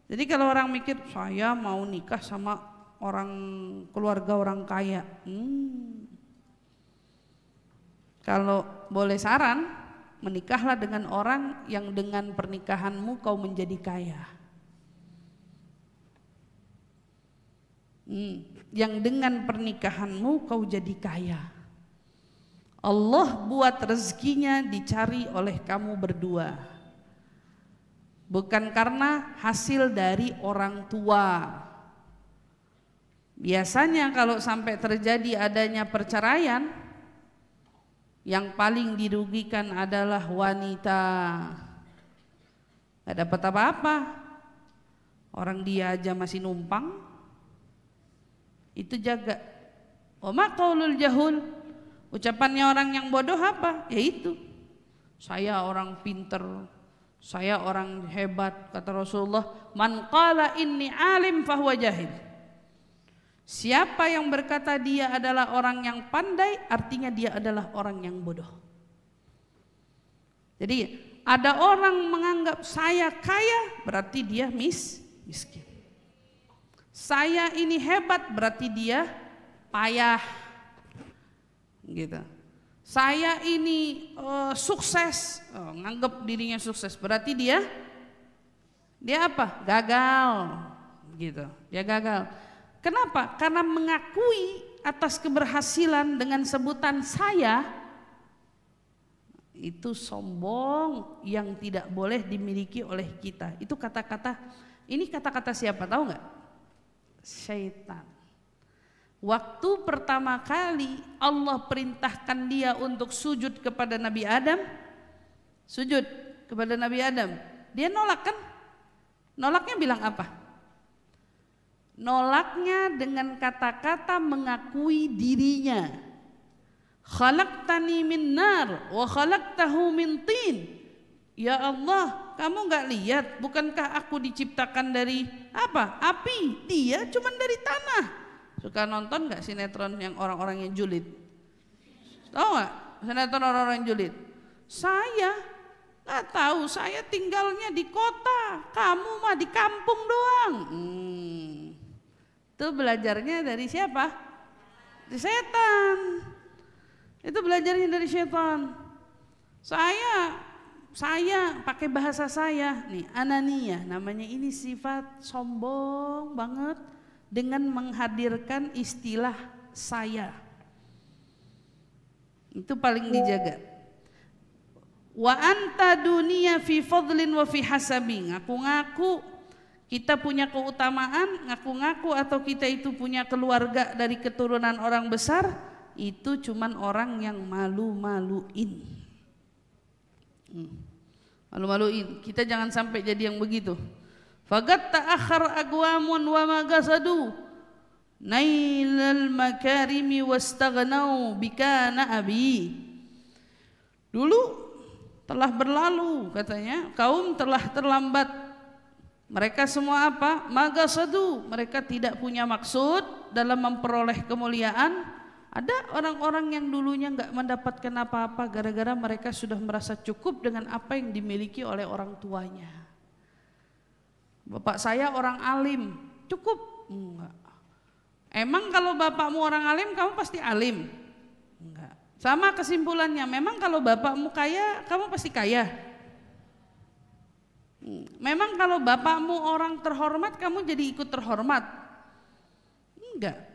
Jadi kalau orang mikir, saya mau nikah sama orang keluarga orang kaya. Kalau boleh saran, menikahlah dengan orang yang dengan pernikahanmu kau menjadi kaya. Yang dengan pernikahanmu kau jadi kaya. Allah buat rezekinya dicari oleh kamu berdua, bukan karena hasil dari orang tua. Biasanya kalau sampai terjadi adanya perceraian, yang paling dirugikan adalah wanita. Gak dapat apa-apa, orang dia aja masih numpang. Itu jaga. Wa ma qaulul jahul, ucapannya orang yang bodoh apa? Ya itu, saya orang pinter, saya orang hebat. Kata Rasulullah, man qala inni alim fahuwa jahil. Siapa yang berkata dia adalah orang yang pandai, artinya dia adalah orang yang bodoh. Jadi ada orang menganggap saya kaya, berarti dia miskin. Saya ini hebat, berarti dia payah, gitu. Saya ini sukses, nganggap dirinya sukses, berarti dia apa? Gagal, gitu. Dia gagal. Kenapa? Karena mengakui atas keberhasilan dengan sebutan saya, itu sombong yang tidak boleh dimiliki oleh kita. Itu kata-kata, ini kata-kata siapa tahu nggak? Syaitan. Waktu pertama kali Allah perintahkan dia untuk sujud kepada Nabi Adam, sujud kepada Nabi Adam, dia nolak kan? Nolaknya bilang apa? Nolaknya dengan kata-kata mengakui dirinya. Khalaqtani min nar wa khalaqtahu min tin. Ya Allah, kamu gak lihat, bukankah aku diciptakan dari apa? Api. Dia cuman dari tanah. Suka nonton gak sinetron yang orang-orang yang julid? Tahu gak sinetron orang-orang yang julid? Saya gak tahu, saya tinggalnya di kota, kamu mah di kampung doang. Itu belajarnya dari siapa? Dari setan. Itu belajarnya dari syaitan. Saya pakai bahasa saya nih, ananiyah namanya, ini sifat sombong banget dengan menghadirkan istilah saya. Itu paling dijaga. Wa anta dunia fi fadlin wa fi hasabi, ngaku-ngaku kita punya keutamaan, ngaku-ngaku atau kita itu punya keluarga dari keturunan orang besar, itu cuman orang yang malu-maluin. Malu-maluin. Kita jangan sampai jadi yang begitu. Fagat ta'akhar agwamun wa magasadu nailal makarimi wastaghnau bikana abi. Dulu telah berlalu, katanya, kaum telah terlambat. Mereka semua apa? Magasadu, mereka tidak punya maksud dalam memperoleh kemuliaan. Ada orang-orang yang dulunya enggak mendapatkan apa-apa gara-gara mereka sudah merasa cukup dengan apa yang dimiliki oleh orang tuanya. Bapak saya orang alim, cukup? Enggak. Emang kalau bapakmu orang alim, kamu pasti alim? Enggak. Sama kesimpulannya, memang kalau bapakmu kaya, kamu pasti kaya? Memang kalau bapakmu orang terhormat, kamu jadi ikut terhormat? Enggak.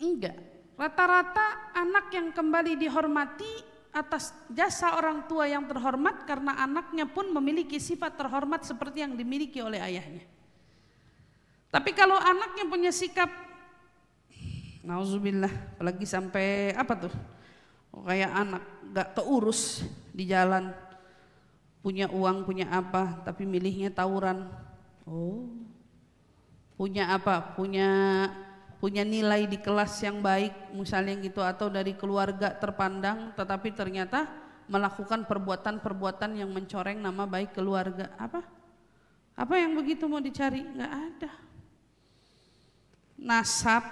Enggak. Rata-rata anak yang kembali dihormati atas jasa orang tua yang terhormat karena anaknya pun memiliki sifat terhormat seperti yang dimiliki oleh ayahnya. Tapi kalau anaknya punya sikap, nauzubillah, apalagi sampai apa tuh, kayak anak gak keurus di jalan, punya uang, punya apa, tapi milihnya tawuran. Oh, punya apa, punya nilai di kelas yang baik misalnya gitu, atau dari keluarga terpandang, tetapi ternyata melakukan perbuatan-perbuatan yang mencoreng nama baik keluarga. Apa yang begitu mau dicari? Nggak ada. Nasab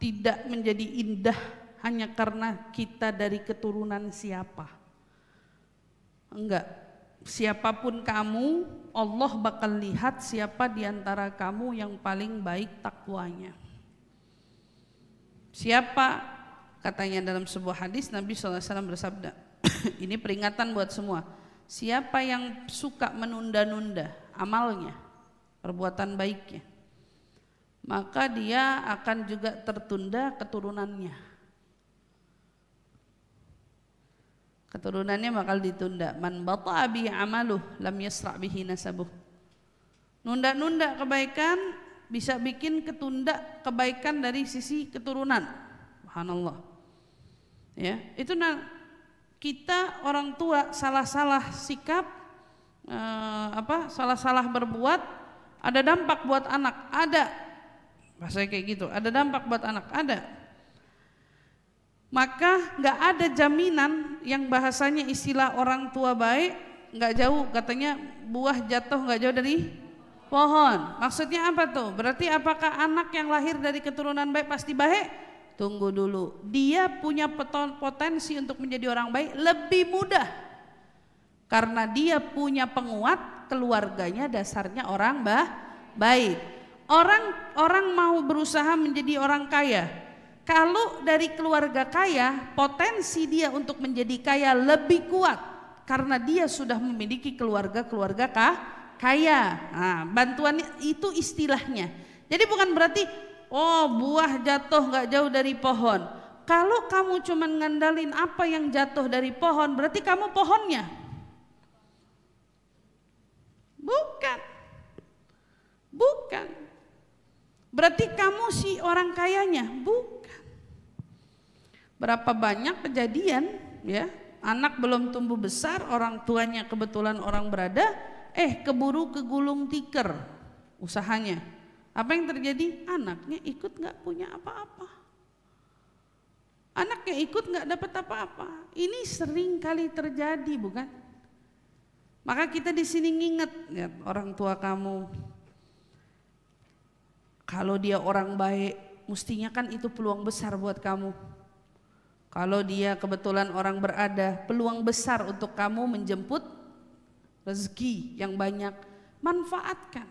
tidak menjadi indah hanya karena kita dari keturunan siapa. Enggak. Siapapun kamu, Allah bakal lihat siapa di antara kamu yang paling baik takwanya. Siapa, katanya dalam sebuah hadis Nabi SAW bersabda, ini peringatan buat semua, siapa yang suka menunda-nunda amalnya, perbuatan baiknya, maka dia akan juga tertunda keturunannya. Keturunannya bakal ditunda. Man bata'a bihi amaluh lam yasra' bihi nasabuh. Nunda-nunda kebaikan bisa bikin ketunda kebaikan dari sisi keturunan. Subhanallah. Ya, itu kita orang tua salah-salah sikap, salah-salah berbuat, ada dampak buat anak, ada. Bahasa kayak gitu, ada dampak buat anak, ada. Maka nggak ada jaminan yang bahasanya istilah orang tua baik, nggak jauh, katanya buah jatuh nggak jauh dari pohon. Maksudnya apa tuh? Berarti apakah anak yang lahir dari keturunan baik pasti baik? Tunggu dulu. Dia punya potensi untuk menjadi orang baik lebih mudah. Karena dia punya penguat, keluarganya dasarnya orang baik. Orang mau berusaha menjadi orang kaya. Kalau dari keluarga kaya, potensi dia untuk menjadi kaya lebih kuat karena dia sudah memiliki keluarga kaya. Nah, bantuan itu istilahnya. Jadi bukan berarti buah jatuh nggak jauh dari pohon. Kalau kamu cuma ngandalin apa yang jatuh dari pohon, berarti kamu pohonnya. Bukan. Berarti kamu si orang kayanya, bukan. Berapa banyak kejadian ya, anak belum tumbuh besar, orang tuanya kebetulan orang berada, keburu kegulung tikar usahanya. Apa yang terjadi? Anaknya ikut nggak punya apa-apa. Anaknya ikut nggak dapat apa-apa. Ini sering kali terjadi, bukan? Maka kita di sini nginget ya, orang tua kamu. Kalau dia orang baik, mestinya kan itu peluang besar buat kamu. Kalau dia kebetulan orang berada, peluang besar untuk kamu menjemput rezeki yang banyak, manfaatkan.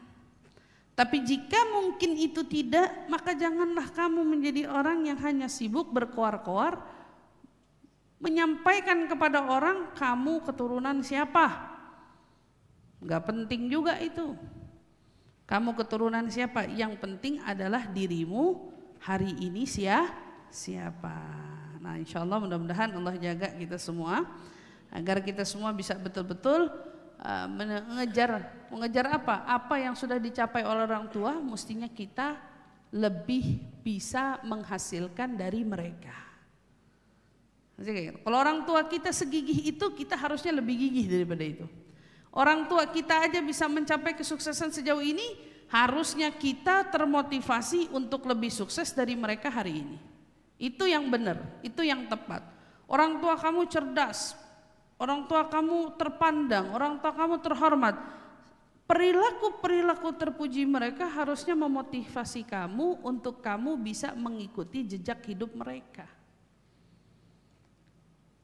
Tapi jika mungkin itu tidak, maka janganlah kamu menjadi orang yang hanya sibuk berkoar-koar, Menyampaikan kepada orang kamu keturunan siapa, nggak penting juga itu. Kamu keturunan siapa, yang penting adalah dirimu hari ini siapa. Nah, insya Allah mudah-mudahan Allah jaga kita semua agar kita semua bisa betul-betul mengejar apa yang sudah dicapai oleh orang tua. Mestinya kita lebih bisa menghasilkan dari mereka. Kalau orang tua kita segigih itu, kita harusnya lebih gigih daripada itu. Orang tua kita aja bisa mencapai kesuksesan sejauh ini, harusnya kita termotivasi untuk lebih sukses dari mereka hari ini. Itu yang benar, itu yang tepat. Orang tua kamu cerdas, orang tua kamu terpandang, orang tua kamu terhormat. Perilaku-perilaku terpuji mereka harusnya memotivasi kamu untuk kamu bisa mengikuti jejak hidup mereka.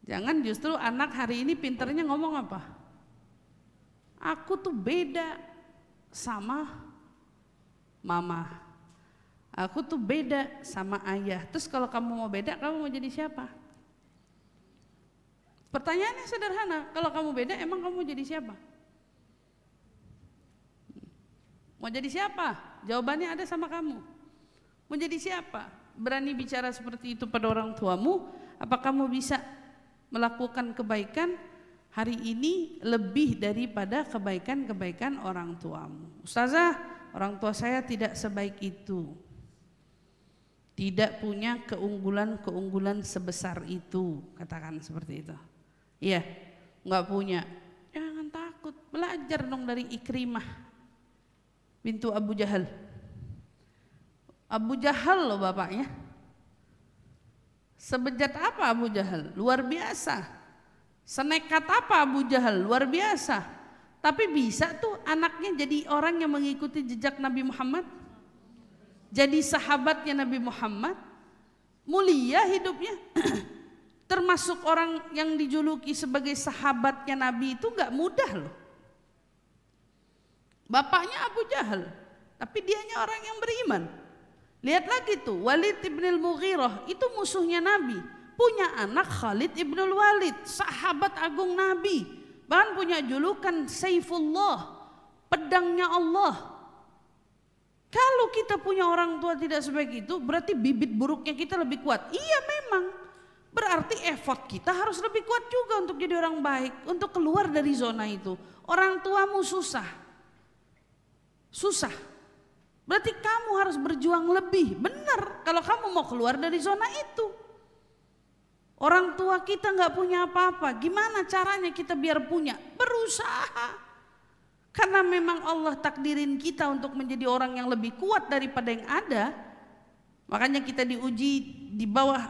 Jangan justru anak hari ini pinternya ngomong apa? Aku tuh beda sama mama. Aku tuh beda sama ayah. Terus kalau kamu mau beda, kamu mau jadi siapa? Pertanyaannya sederhana. Kalau kamu beda, emang kamu mau jadi siapa? Mau jadi siapa? Jawabannya ada sama kamu. Mau jadi siapa? Berani bicara seperti itu pada orang tuamu? Apa kamu bisa melakukan kebaikan hari ini lebih daripada kebaikan-kebaikan orang tuamu? Ustazah, orang tua saya tidak sebaik itu, tidak punya keunggulan-keunggulan sebesar itu, katakan seperti itu. Iya, nggak punya. Jangan takut, belajar dong dari Ikrimah bintu Abu Jahal. Abu Jahal loh bapaknya. Sebejat apa Abu Jahal? Luar biasa. Senekat apa Abu Jahal? Luar biasa. Tapi bisa tuh anaknya jadi orang yang mengikuti jejak Nabi Muhammad, jadi sahabatnya Nabi Muhammad, mulia hidupnya. Termasuk orang yang dijuluki sebagai sahabatnya Nabi itu gak mudah loh. Bapaknya Abu Jahal, tapi dianya orang yang beriman. Lihat lagi tuh, Walid ibn al-Mughirah itu musuhnya Nabi, punya anak Khalid ibn al-Walid, sahabat agung Nabi, bahkan punya julukan Saifullah, pedangnya Allah. Kalau kita punya orang tua tidak sebaik itu, berarti bibit buruknya kita lebih kuat. Iya memang, berarti effort kita harus lebih kuat juga untuk jadi orang baik, untuk keluar dari zona itu. Orang tuamu susah, berarti kamu harus berjuang lebih. Benar, kalau kamu mau keluar dari zona itu. Orang tua kita nggak punya apa-apa, gimana caranya kita biar punya? Berusaha. Karena memang Allah takdirin kita untuk menjadi orang yang lebih kuat daripada yang ada. Makanya kita diuji di bawah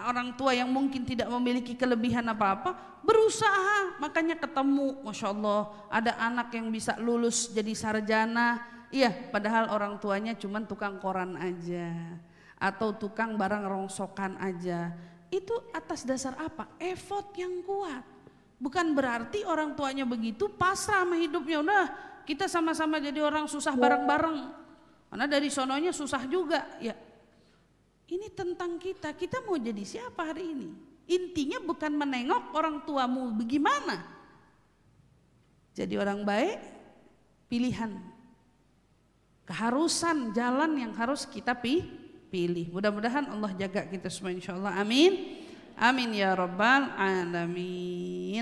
orang tua yang mungkin tidak memiliki kelebihan apa-apa, berusaha. Makanya ketemu, Masya Allah, ada anak yang bisa lulus jadi sarjana. Iya, padahal orang tuanya cuma tukang koran aja atau tukang barang rongsokan aja. Itu atas dasar apa? Effort yang kuat. Bukan berarti orang tuanya begitu pasrah sama hidupnya. Udah, kita sama-sama jadi orang susah bareng-bareng. Karena dari sononya susah juga. Ya, ini tentang kita. Kita mau jadi siapa hari ini? Intinya bukan menengok orang tuamu bagaimana. Jadi orang baik, pilihan. Keharusan jalan yang harus kita pilih. Mudah-mudahan Allah jaga kita semua, insya Allah. Amin. Amin ya rabbal alamin.